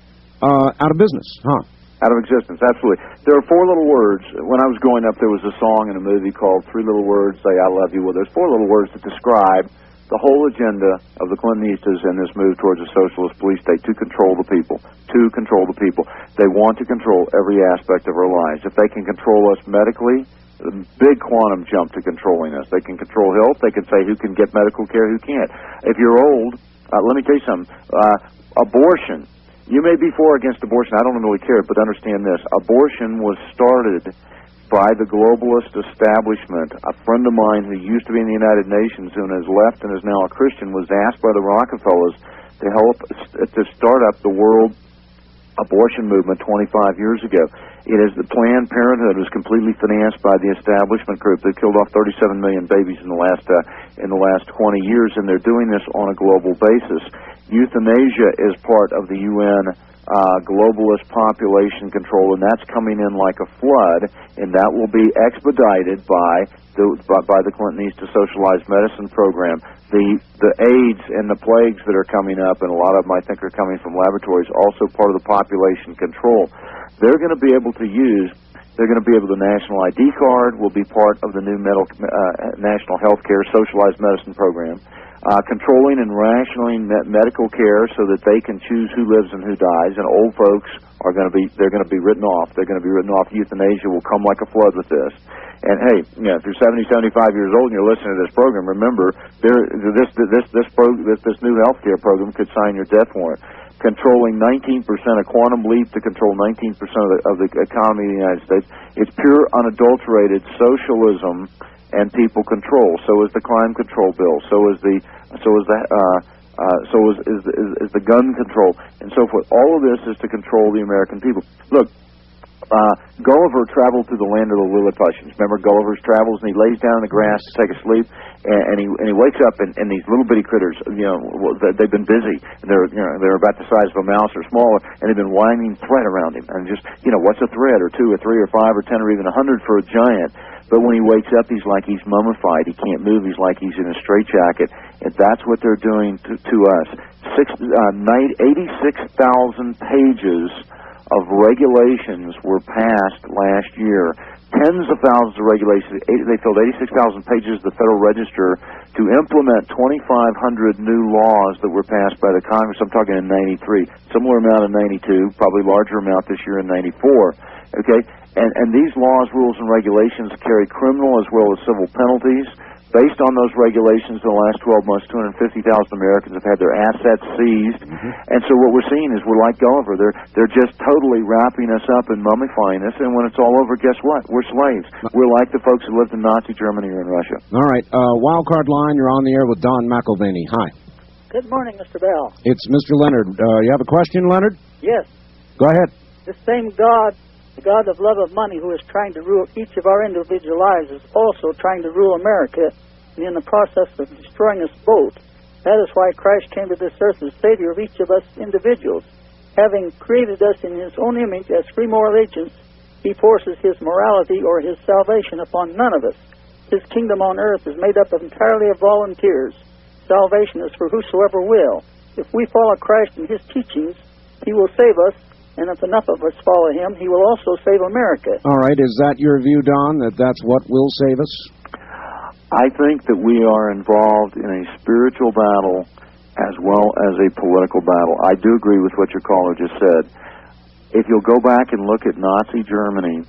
Speaker 1: out of business, huh?
Speaker 2: Out of existence, absolutely. There are four little words. When I was growing up, there was a song in a movie called Three Little Words, Say I Love You. Well, there's four little words that describe the whole agenda of the Clintonistas in this move towards a socialist police state: to control the people. To control the people. They want to control every aspect of our lives. If they can control us medically, a big quantum jump to controlling us. They can control health. They can say who can get medical care, who can't. If you're old, let me tell you something. Abortion. You may be for or against abortion. I don't really care, but understand this. Abortion was started by the globalist establishment. A friend of mine who used to be in the United Nations and has left and is now a Christian was asked by the Rockefellers to help to start up the world abortion movement 25 years ago. It is the Planned Parenthood was completely financed by the establishment group. They killed off 37 million babies in the last 20 years, and they're doing this on a global basis. Euthanasia is part of the UN globalist population control, and that's coming in like a flood, and that will be expedited by the Clintonese socialized medicine program. The AIDS and the plagues that are coming up, and a lot of them I think are coming from laboratories, also part of the population control. They're going to be able to use. They're going to be able to. The national ID card will be part of the new national health care socialized medicine program. Controlling and rationing medical care so that they can choose who lives and who dies, and old folks are going to be written off. They're going to be written off. Euthanasia will come like a flood with this. And hey, if you're 70, 75 years old and you're listening to this program, remember this new health care program could sign your death warrant. Controlling 19%, a quantum leap to control 19% of the economy of the United States. It's pure, unadulterated socialism and people control. So is the crime control bill. So is the gun control and so forth. All of this is to control the American people. Look, Gulliver traveled through the land of the Lilliputians. Remember Gulliver's travels, and he lays down in the grass to take a sleep, and he wakes up, and these little bitty critters, they've been busy. They're about the size of a mouse or smaller, and they've been winding thread around him. And just, what's a thread, or 2 or 3 or 5 or 10 or even 100 for a giant? But when he wakes up, he's like he's mummified. He can't move. He's like he's in a straitjacket. And that's what they're doing to us. 86,000 pages of regulations were passed last year. Tens of thousands of regulations. They filled 86,000 pages of the Federal Register to implement 2,500 new laws that were passed by the Congress. I'm talking in 93. Similar amount in 92, probably larger amount this year in 94. Okay? And these laws, rules, and regulations carry criminal as well as civil penalties. Based on those regulations, in the last 12 months, 250,000 Americans have had their assets seized. Mm-hmm. And so what we're seeing is we're like Gulliver. They're just totally wrapping us up and mummifying us. And when it's all over, guess what? We're slaves. We're like the folks who lived in Nazi Germany or in Russia.
Speaker 1: All right. Wildcard line, you're on the air with Don McElvaney. Hi.
Speaker 5: Good morning, Mr. Bell.
Speaker 1: It's Mr. Leonard. You have a question, Leonard?
Speaker 5: Yes.
Speaker 1: Go ahead.
Speaker 5: The same God, the God of love of money, who is trying to rule each of our individual lives, is also trying to rule America, and in the process of destroying us both. That is why Christ came to this earth as Savior of each of us individuals. Having created us in his own image as free moral agents, he forces his morality or his salvation upon none of us. His kingdom on earth is made up entirely of volunteers. Salvation is for whosoever will. If we follow Christ and his teachings, he will save us, and if enough of us follow him, he will also save America.
Speaker 1: All right, is that your view, Don, that that's what will save us?
Speaker 2: I think that we are involved in a spiritual battle as well as a political battle. I do agree with what your caller just said. If you'll go back and look at Nazi Germany,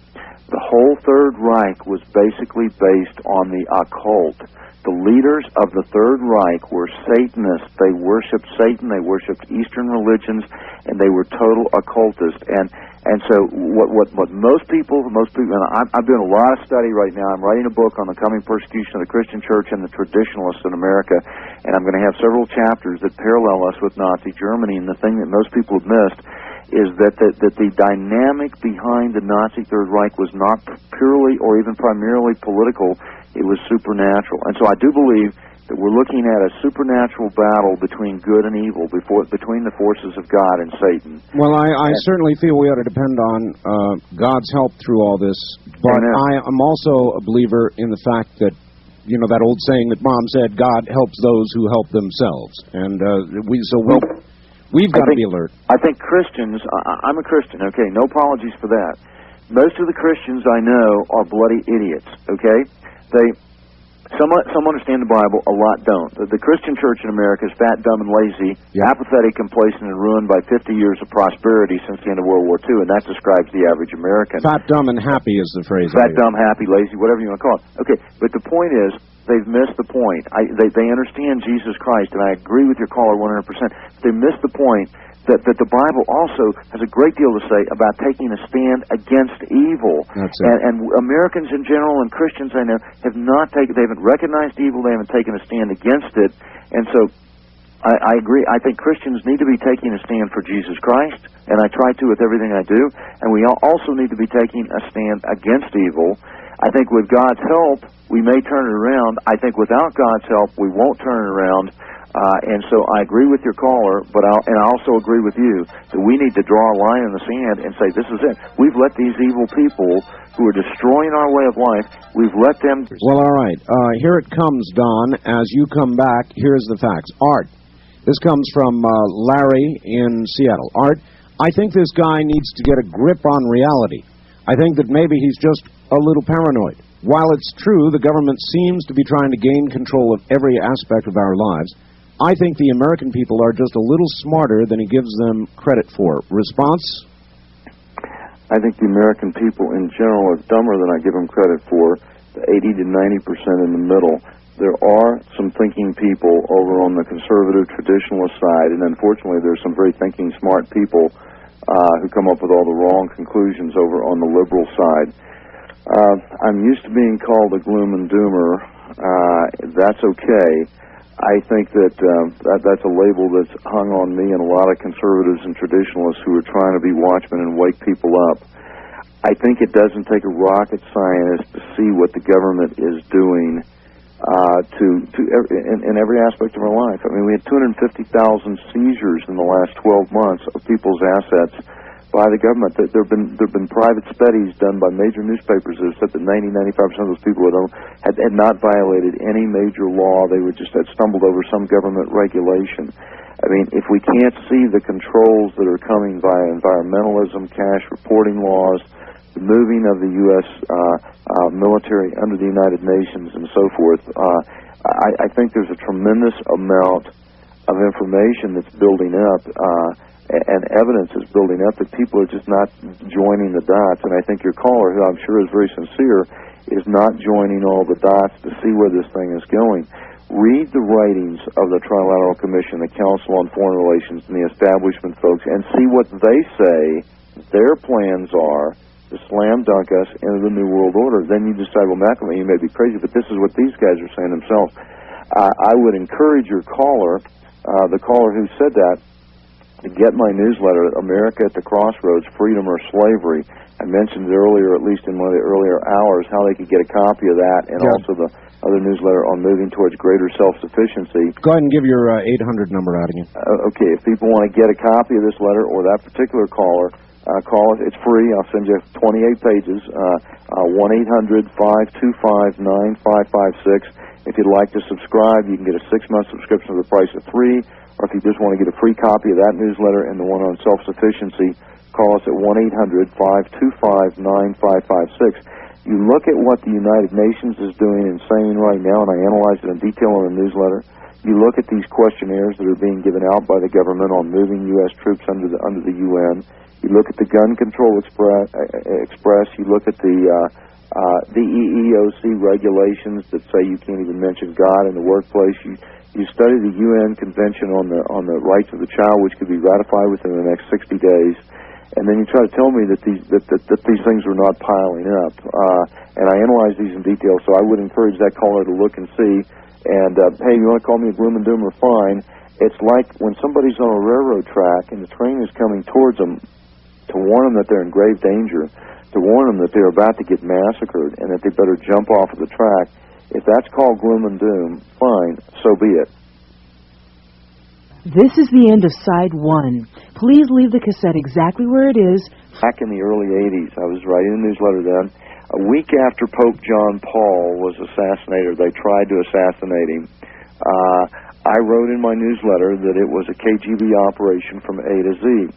Speaker 2: the whole Third Reich was basically based on the occult. The leaders of the Third Reich were Satanists. They worshipped Satan, they worshipped Eastern religions, and they were total occultists. And so what most people, and I'm doing a lot of study right now. I'm writing a book on the coming persecution of the Christian church and the traditionalists in America, and I'm going to have several chapters that parallel us with Nazi Germany. And the thing that most people have missed is that the dynamic behind the Nazi Third Reich was not purely or even primarily political. It was supernatural. And so I do believe that we're looking at a supernatural battle between good and evil, between the forces of God and Satan.
Speaker 1: Well, I certainly feel we ought to depend on God's help through all this, but I am also a believer in the fact that, you know, that old saying that Mom said, God helps those who help themselves. And we've got to be alert.
Speaker 2: I think Christians, I'm a Christian, okay, no apologies for that. Most of the Christians I know are bloody idiots, okay? Some understand the Bible, a lot don't. The Christian church in America is fat, dumb, and lazy, apathetic, complacent, and ruined by 50 years of prosperity since the end of World War II, and that describes the average American.
Speaker 1: Fat, dumb, and happy is the phrase.
Speaker 2: Fat, dumb, happy, lazy, whatever you want to call it. Okay, but the point is, they've missed the point. They understand Jesus Christ, and I agree with your caller 100%. They missed the point that the Bible also has a great deal to say about taking a stand against evil.
Speaker 1: That's it.
Speaker 2: And Americans in general and Christians I know they haven't recognized evil, they haven't taken a stand against it. And so I agree. I think Christians need to be taking a stand for Jesus Christ, and I try to with everything I do. And we also need to be taking a stand against evil. I think with God's help, we may turn it around. I think without God's help, we won't turn it around. And so I agree with your caller, but I also agree with you that we need to draw a line in the sand and say, this is it. We've let these evil people who are destroying our way of life, we've let them...
Speaker 1: Well, all right. Here it comes, Don. As you come back, here's the facts. Art, this comes from Larry in Seattle. Art, I think this guy needs to get a grip on reality. I think that maybe he's just a little paranoid. While it's true the government seems to be trying to gain control of every aspect of our lives, I think the American people are just a little smarter than he gives them credit for. Response?
Speaker 2: I think the American people in general are dumber than I give them credit for, 80 to 90% in the middle. There are some thinking people over on the conservative traditionalist side, and unfortunately there's some very thinking, smart people who come up with all the wrong conclusions over on the liberal side. I'm used to being called a gloom and doomer. That's okay. I think that that's a label that's hung on me and a lot of conservatives and traditionalists who are trying to be watchmen and wake people up. I think it doesn't take a rocket scientist to see what the government is doing in every aspect of our life. I mean, we had 250,000 seizures in the last 12 months of people's assets by the government. There have been private studies done by major newspapers that said that 90-95% of those people had not violated any major law. They were just had stumbled over some government regulation. I mean, if we can't see the controls that are coming via environmentalism, cash reporting laws, the moving of the U.S. Military under the United Nations and so forth, I think there's a tremendous amount of information that's building up and evidence is building up that people are just not joining the dots. And I think your caller, who I'm sure is very sincere, is not joining all the dots to see where this thing is going. Read the writings of the Trilateral Commission, the Council on Foreign Relations, and the establishment folks, and see what they say their plans are to slam dunk us into the New World Order. Then you decide, well, Malcolm, you may be crazy, but this is what these guys are saying themselves. I would encourage your caller, the caller who said that, to get my newsletter, America at the Crossroads, Freedom or Slavery. I mentioned earlier, at least in one of the earlier hours, how they could get a copy of that, and also the other newsletter on moving towards greater self-sufficiency.
Speaker 1: Go ahead and give your 800 number out again.
Speaker 2: Okay, if people want to get a copy of this letter or that particular caller, call us. It's free. I'll send you 28 pages. 1-800-525-9556. If you'd like to subscribe, you can get a 6-month subscription for the price of 3. Or if you just want to get a free copy of that newsletter and the one on self-sufficiency, call us at 1-800-525-9556. You look at what the United Nations is doing and saying right now, and I analyze it in detail in the newsletter. You look at these questionnaires that are being given out by the government on moving U.S. troops under the UN. You look at the Gun Control Express. You look at the EEOC regulations that say you can't even mention God in the workplace. You study the UN Convention on the Rights of the Child, which could be ratified within the next 60 days. And then you try to tell me that these things are not piling up. And I analyze these in detail, so I would encourage that caller to look and see. And, hey, you want to call me a gloom and doomer, fine. It's like when somebody's on a railroad track and the train is coming towards them, to warn them that they're in grave danger, to warn them that they're about to get massacred and that they better jump off of the track. If that's called gloom and doom, fine, so be it.
Speaker 6: This is the end of Side 1. Please leave the cassette exactly where it is.
Speaker 2: Back in the early 80s, I was writing a newsletter then. A week after Pope John Paul was assassinated, they tried to assassinate him. I wrote in my newsletter that it was a KGB operation from A to Z.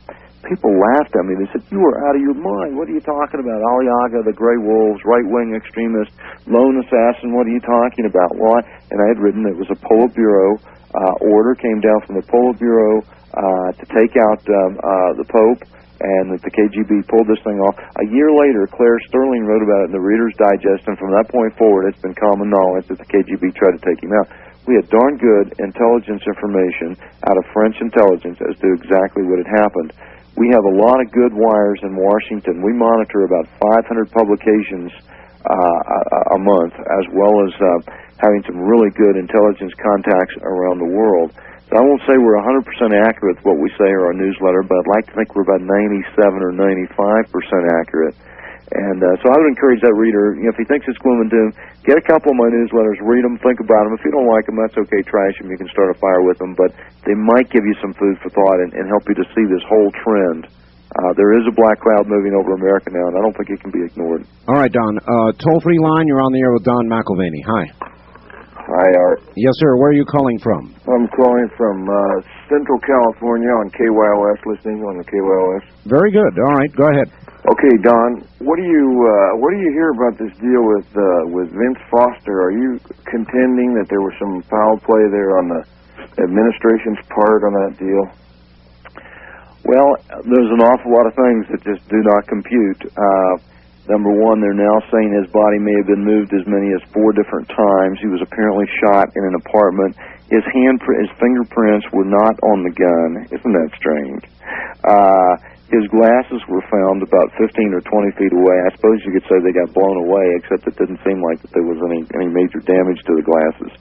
Speaker 2: People laughed at me. They said, "You are out of your mind. What are you talking about? Ali Aga, the Grey Wolves, right-wing extremist, lone assassin, what are you talking about?" Well, and I had written it was a Politburo order came down from the Politburo to take out the Pope, and that the KGB pulled this thing off. A year later, Claire Sterling wrote about it in the Reader's Digest, and from that point forward, it's been common knowledge that the KGB tried to take him out. We had darn good intelligence information out of French intelligence as to exactly what had happened. We have a lot of good wires in Washington. We monitor about 500 publications a month, as well as having some really good intelligence contacts around the world. So I won't say we're 100% accurate with what we say in our newsletter, but I'd like to think we're about 97 or 95% accurate. And so I would encourage that reader, if he thinks it's gloom and doom, get a couple of my newsletters, read them, think about them. If you don't like them, that's okay, trash them. You can start a fire with them, but they might give you some food for thought and help you to see this whole trend. There is a black cloud moving over America now, and I don't think it can be ignored.
Speaker 1: All right, Don. Toll-free line, you're on the air with Don McElvaney. Hi.
Speaker 7: Hi, Art.
Speaker 1: Yes, sir. Where are you calling from?
Speaker 7: I'm calling from Central California on KYOS, listening on the KYOS.
Speaker 1: Very good. All right, go ahead.
Speaker 7: Okay, Don, what do you hear about this deal with Vince Foster? Are you contending that there was some foul play there on the administration's part on that deal?
Speaker 2: Well, there's an awful lot of things that just do not compute. Number one, they're now saying his body may have been moved as many as 4 different times. He was apparently shot in an apartment. His fingerprints were not on the gun. Isn't that strange? His glasses were found about 15 or 20 feet away. I suppose you could say they got blown away, except it didn't seem like that there was any major damage to the glasses.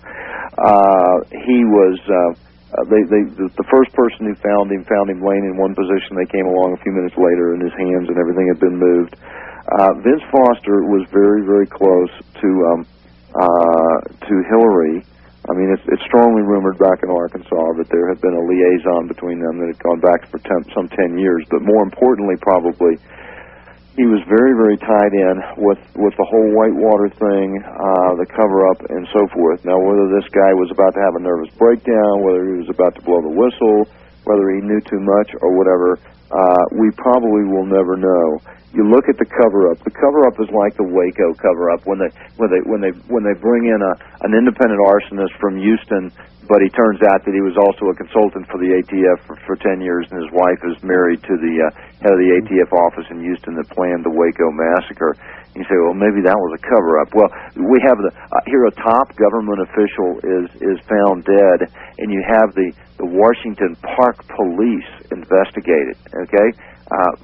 Speaker 2: He was the first person who found him laying in one position. They came along a few minutes later, and his hands and everything had been moved. Vince Foster was very, very close to Hillary. I mean, it's strongly rumored back in Arkansas that there had been a liaison between them that had gone back for some 10 years. But more importantly, probably, he was very, very tied in with the whole Whitewater thing, the cover-up, and so forth. Now, whether this guy was about to have a nervous breakdown, whether he was about to blow the whistle, whether he knew too much or whatever, we probably will never know. You look at the cover-up. The cover-up is like the Waco cover-up when they bring in an independent arsonist from Houston, but he turns out that he was also a consultant for the ATF for 10 years, and his wife is married to the head of the ATF office in Houston that planned the Waco massacre. You say, well, maybe that was a cover-up. Well, we have here a top government official is found dead, and you have the Washington Park Police investigated. Okay.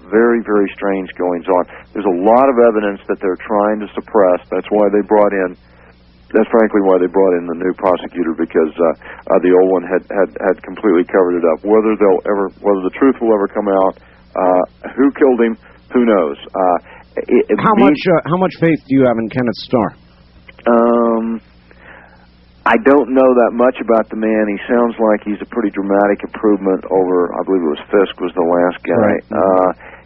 Speaker 2: Very, very strange goings on. There's a lot of evidence that they're trying to suppress. That's why they brought in That's frankly why they brought in the new prosecutor, because the old one had completely covered it up. Whether the truth will ever come out, who killed him, who knows.
Speaker 1: How much faith do you have in Kenneth Starr?
Speaker 2: I don't know that much about the man. He sounds like he's a pretty dramatic improvement over, I believe it was Fisk was the last guy.
Speaker 1: Right.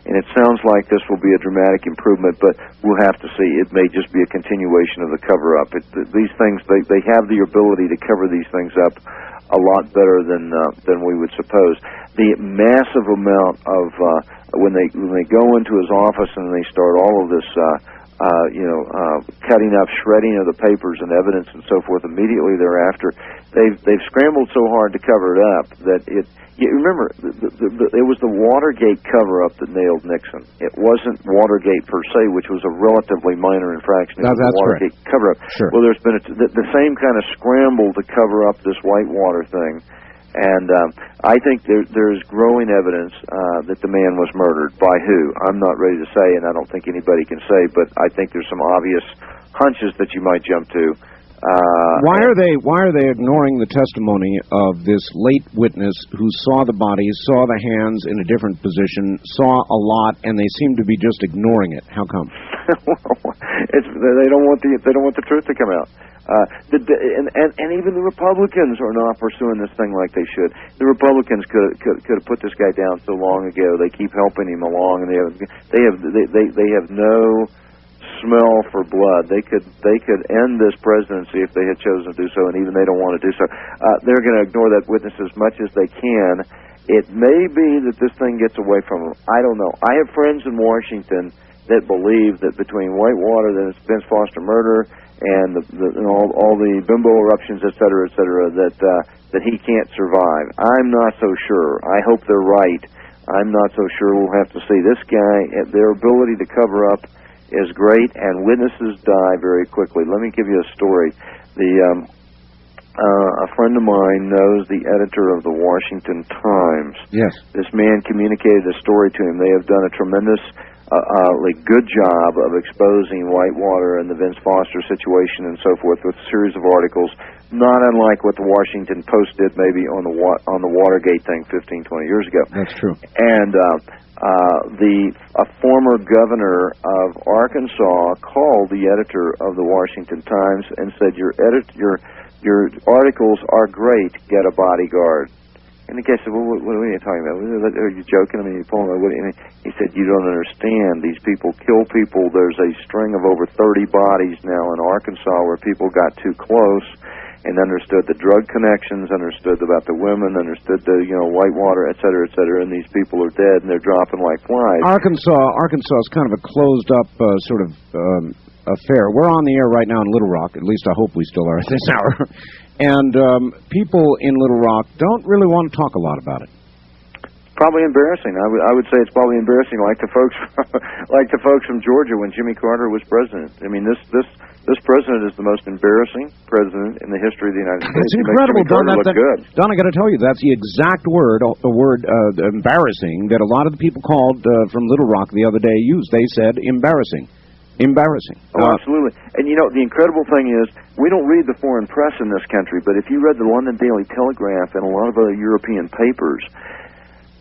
Speaker 2: And it sounds like this will be a dramatic improvement, but we'll have to see. It may just be a continuation of the cover-up. These things, they have the ability to cover these things up a lot better than we would suppose. The massive amount of when they go into his office and they start all of this, cutting up, shredding of the papers and evidence and so forth immediately thereafter, they've scrambled so hard to cover it up that it. You remember, it was the Watergate cover-up that nailed Nixon. It wasn't Watergate per se, which was a relatively minor infraction. It was the Watergate cover-up.
Speaker 1: Sure.
Speaker 2: Well, there's been the same kind of scramble to cover up this Whitewater thing. And I think there's growing evidence that the man was murdered. By who? I'm not ready to say, and I don't think anybody can say, but I think there's some obvious hunches that you might jump to.
Speaker 1: Why are they ignoring the testimony of this late witness who saw the bodies, saw the hands in a different position, saw a lot, and they seem to be just ignoring it? How come?
Speaker 2: They don't want the truth to come out. And even the Republicans are not pursuing this thing like they should. The Republicans could have put this guy down so long ago. They keep helping him along, and they have no smell for blood. They could end this presidency if they had chosen to do so, and even they don't want to do so. They're going to ignore that witness as much as they can. It may be that this thing gets away from them. I don't know. I have friends in Washington that believe that between Whitewater, the Vince Foster murder, and all the bimbo eruptions, et cetera, that he can't survive. I'm not so sure. I hope they're right. I'm not so sure. We'll have to see. This guy, their ability to cover up is great, and witnesses die very quickly. Let me give you a story. A friend of mine knows the editor of the Washington Times.
Speaker 1: Yes.
Speaker 2: This man communicated a story to him. They have done a tremendous good job of exposing Whitewater and the Vince Foster situation and so forth with a series of articles, not unlike what the Washington Post did maybe on the Watergate thing 15, 20 years ago.
Speaker 1: That's true.
Speaker 2: And a former governor of Arkansas called the editor of the Washington Times and said, your articles are great, get a bodyguard. And the guy said, well, what are you talking about? Are you joking? I mean, you're pulling what? He said, you don't understand. These people kill people. There's a string of over 30 bodies now in Arkansas where people got too close and understood the drug connections, understood about the women, understood the Whitewater, et cetera, and these people are dead and they're dropping like flies.
Speaker 1: Arkansas is kind of a closed-up sort of affair. We're on the air right now in Little Rock. At least I hope we still are at this hour. And people in Little Rock don't really want to talk a lot about it.
Speaker 2: Probably embarrassing. I would say it's probably embarrassing, like the folks from Georgia when Jimmy Carter was president. I mean, this president is the most embarrassing president in the history of the United States.
Speaker 1: It's incredible,
Speaker 2: Don.
Speaker 1: Don, I got to tell you, that's the exact word, embarrassing, that a lot of the people called from Little Rock the other day used. They said embarrassing. Embarrassing.
Speaker 2: Oh, absolutely. And the incredible thing is, we don't read the foreign press in this country, but if you read the London Daily Telegraph and a lot of other European papers,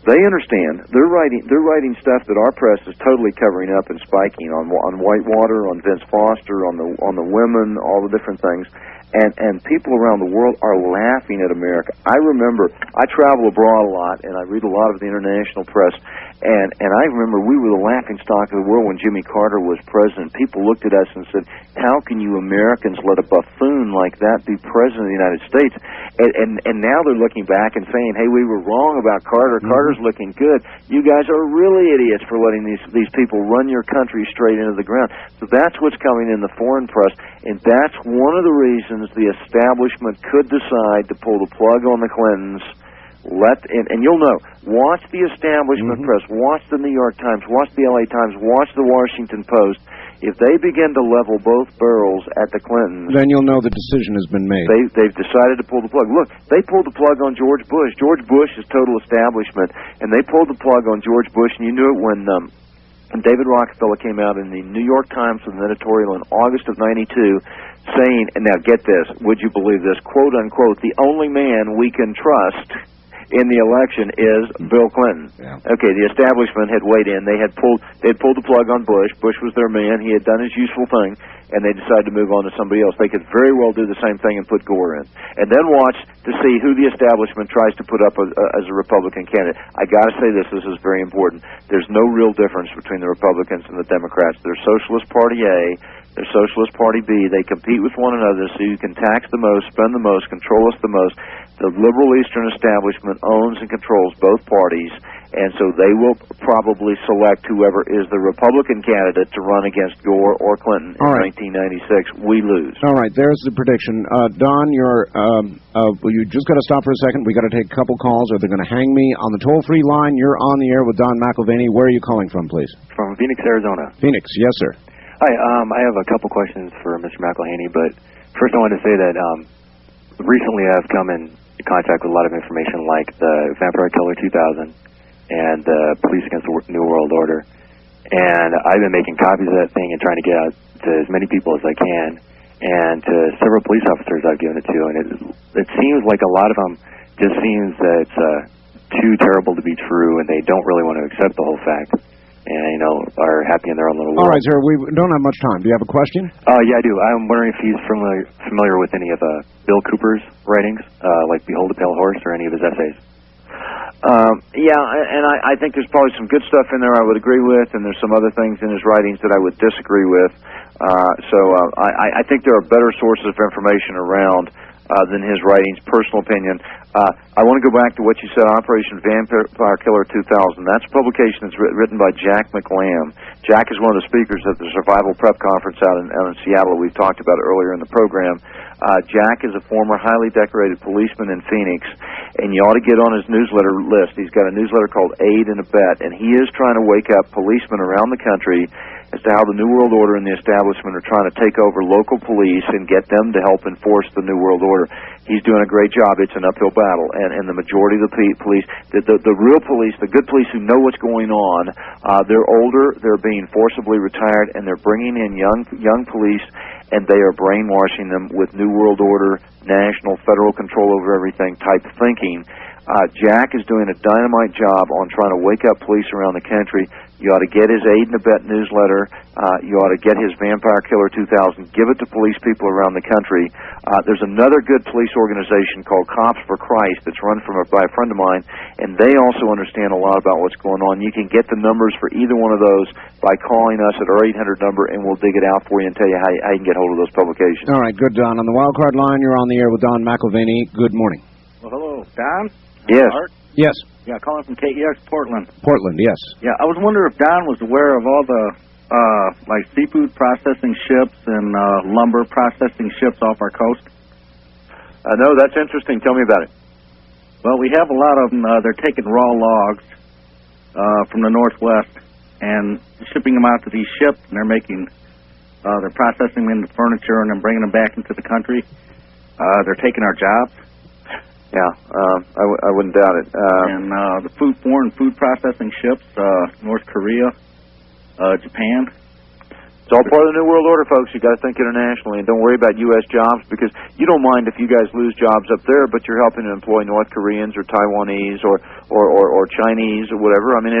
Speaker 2: they understand. They're writing stuff that our press is totally covering up and spiking on Whitewater, on Vince Foster, on the women, all the different things. And people around the world are laughing at America. I remember, I travel abroad a lot, and I read a lot of the international press, and I remember we were the laughing stock of the world when Jimmy Carter was president. People looked at us and said, how can you Americans let a buffoon like that be president of the United States? And now they're looking back and saying, hey, we were wrong about Carter. Mm-hmm. Carter's looking good. You guys are really idiots for letting these people run your country straight into the ground. So that's what's coming in the foreign press, and that's one of the reasons the establishment could decide to pull the plug on the Clintons. And you'll know, watch the establishment press, watch the New York Times, watch the LA Times, watch the Washington Post. If they begin to level both barrels at the Clintons,
Speaker 1: then you'll know the decision has been made.
Speaker 2: They've decided to pull the plug. Look, they pulled the plug on George Bush. George Bush is total establishment, and they pulled the plug on George Bush, and you knew it when
Speaker 3: David Rockefeller came out in the New York Times with an editorial in August of '92 saying, and now get this, would you believe this, quote unquote, the only man we can trust in the election is Bill Clinton.
Speaker 1: Yeah.
Speaker 3: Okay, the establishment had weighed in. They had pulled the plug on Bush. Bush was their man. He had done his useful thing, and they decided to move on to somebody else. They could very well do the same thing and put Gore in, and then watch to see who the establishment tries to put up as a Republican candidate. I got to say this is very important. There's no real difference between the Republicans and the Democrats. They're Socialist Party A. They're Socialist Party B. They compete with one another so you can tax the most, spend the most, control us the most. The liberal Eastern establishment owns and controls both parties, and so they will probably select whoever is the Republican candidate to run against Gore or Clinton in 1996. We lose.
Speaker 1: All right, there's the prediction. Don, you just got to stop for a second. We got to take a couple calls, or they're going to hang me on the toll-free line. You're on the air with Don McElvaney. Where are you calling from, please?
Speaker 8: From Phoenix, Arizona.
Speaker 1: Phoenix, yes, sir.
Speaker 8: Hi, I have a couple questions for Mr. McElhaney, but first I wanted to say that recently I've come in contact with a lot of information like the Vampire Killer 2000 and the Police Against the New World Order, and I've been making copies of that thing and trying to get out to as many people as I can, and to several police officers I've given it to, and it seems like a lot of them just seems that it's too terrible to be true, and they don't really want to accept the whole fact. And, are happy in their own little world.
Speaker 1: All right, sir, we don't have much time. Do you have a question?
Speaker 8: Yeah, I do. I'm wondering if he's familiar with any of Bill Cooper's writings, like Behold a Pale Horse, or any of his essays.
Speaker 3: Yeah, and I think there's probably some good stuff in there I would agree with, and there's some other things in his writings that I would disagree with. I think there are better sources of information around than his writings, personal opinion. I want to go back to what you said, Operation Vampire Killer 2000. That's a publication that's written by Jack McLam. Jack is one of the speakers at the Survival Prep Conference out in Seattle we've talked about earlier in the program. Jack is a former highly decorated policeman in Phoenix, and you ought to get on his newsletter list. He's got a newsletter called Aid and Abet, and he is trying to wake up policemen around the country as to how the New World Order and the establishment are trying to take over local police and get them to help enforce the New World Order. He's doing a great job. It's an uphill battle, and the majority of the police, the real police, the good police who know what's going on, they're older, they're being forcibly retired, and they're bringing in young police, and they are brainwashing them with New World Order, national, federal control over everything type thinking. Jack is doing a dynamite job on trying to wake up police around the country. You ought to get his Aid and Abet newsletter. You ought to get his Vampire Killer 2000. Give it to police people around the country. There's another good police organization called Cops for Christ that's run by a friend of mine, and they also understand a lot about what's going on. You can get the numbers for either one of those by calling us at our 800 number, and we'll dig it out for you and tell you how you can get hold of those publications.
Speaker 1: All right, good, Don. On the wildcard line, you're on the air with Don McElvaney. Good morning.
Speaker 9: Well, hello, Don?
Speaker 3: Yes.
Speaker 9: Art?
Speaker 1: Yes.
Speaker 9: Yeah, calling from KEX Portland.
Speaker 1: Portland, yes.
Speaker 9: Yeah, I was wondering if Don was aware of all the, like seafood processing ships and lumber processing ships off our coast.
Speaker 3: No, that's interesting. Tell me about it.
Speaker 9: Well, we have a lot of them. They're taking raw logs from the Northwest and shipping them out to these ships, and they're processing them into furniture and then bringing them back into the country. They're taking our jobs.
Speaker 3: Yeah, I wouldn't doubt it.
Speaker 9: And the foreign food processing ships, North Korea, Japan.
Speaker 3: It's all part of the New World Order, folks. You got to think internationally, and don't worry about U.S. jobs, because you don't mind if you guys lose jobs up there, but you're helping to employ North Koreans or Taiwanese or Chinese or whatever. I mean,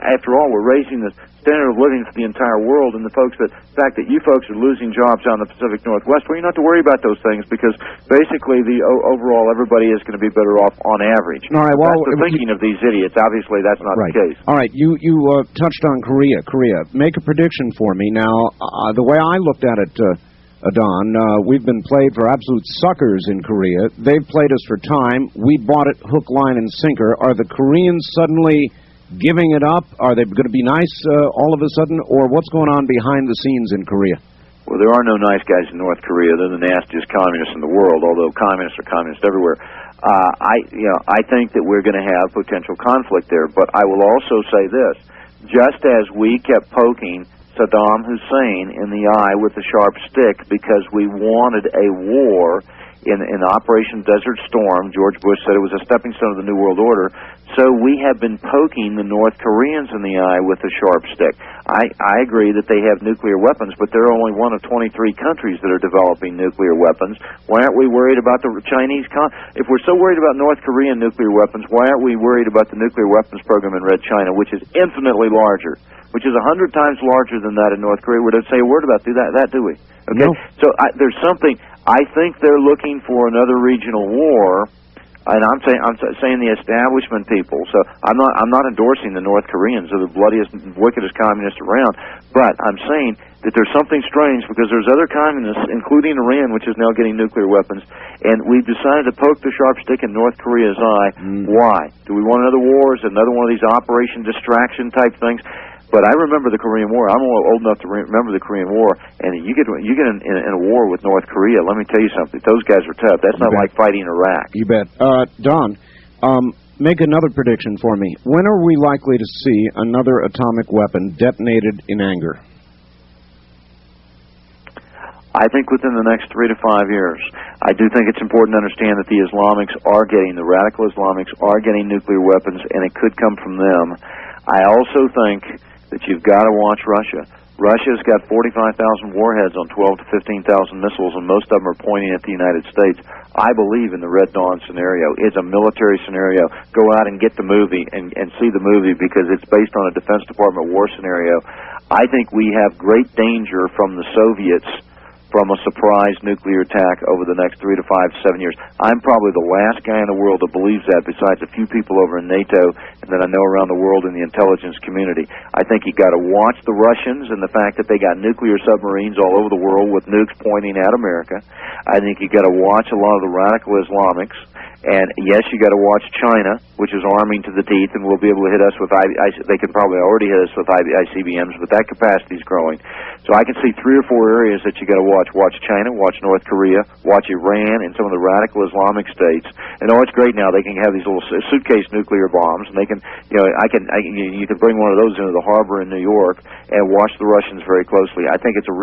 Speaker 3: after all, we're raising the standard of living for the entire world, and the fact that you folks are losing jobs out in the Pacific Northwest, well, you don't have to worry about those things, because basically overall everybody is going to be better off on average.
Speaker 1: All right, well,
Speaker 3: that's the thinking of these idiots. Obviously, that's not
Speaker 1: right.
Speaker 3: the case.
Speaker 1: All right, you touched on Korea. Make a prediction for me. Now, the way I looked at it, Don, we've been played for absolute suckers in Korea. They've played us for time. We bought it hook, line, and sinker. Are the Koreans suddenly giving it up? Are they going to be nice all of a sudden? Or what's going on behind the scenes in Korea?
Speaker 3: Well, there are no nice guys in North Korea. They're the nastiest communists in the world, although communists are communists everywhere. I think that we're going to have potential conflict there. But I will also say this. Just as we kept poking Saddam Hussein in the eye with a sharp stick because we wanted a war in Operation Desert Storm. George Bush said it was a stepping stone of the New World Order. so we have been poking the North Koreans in the eye with a sharp stick. I agree that they have nuclear weapons, but they're only one of 23 countries that are developing nuclear weapons. Why aren't we worried about the Chinese? If we're so worried about North Korean nuclear weapons, why aren't we worried about the nuclear weapons program in Red China, which is infinitely larger, which is 100 times larger than that in North Korea? We don't say a word about that, do we? Okay.
Speaker 1: No.
Speaker 3: So there's something. I think they're looking for another regional war. And I'm saying the establishment people. So I'm not endorsing the North Koreans. They're the bloodiest, wickedest communists around. But I'm saying that there's something strange because there's other communists, including Iran, which is now getting nuclear weapons, and we've decided to poke the sharp stick in North Korea's eye. Why? Do we want another war? Is it another one of these Operation Distraction type things? But I remember the Korean War. I'm old enough to remember the Korean War. And you get in a war with North Korea, let me tell you something. Those guys are tough. That's not like fighting Iraq.
Speaker 1: You bet. Don, make another prediction for me. When are we likely to see another atomic weapon detonated in anger?
Speaker 3: I think within the next 3 to 5 years. I do think it's important to understand that the radical Islamics are getting nuclear weapons, and it could come from them. I also think that you've got to watch Russia. Russia's got 45,000 warheads on 12 to 15,000 missiles, and most of them are pointing at the United States. I believe in the Red Dawn scenario. It's a military scenario. Go out and get the movie and see the movie because it's based on a Defense Department war scenario. I think we have great danger from the Soviets from a surprise nuclear attack over the next 3 to 5 to 7 years. I'm probably the last guy in the world that believes that, besides a few people over in NATO and that I know around the world in the intelligence community. I think you got to watch the Russians and the fact that they got nuclear submarines all over the world with nukes pointing at America. I think you got to watch a lot of the radical Islamics. And yes, you got to watch China, which is arming to the teeth, and will be able to hit us with they could probably already hit us with ICBMs, but that capacity is growing. So I can see 3 or 4 areas that you got to watch. Watch China, watch North Korea, watch Iran, and some of the radical Islamic states. And it's great now. They can have these little suitcase nuclear bombs, and they can, you can bring one of those into the harbor in New York and watch the Russians very closely. I think it's a real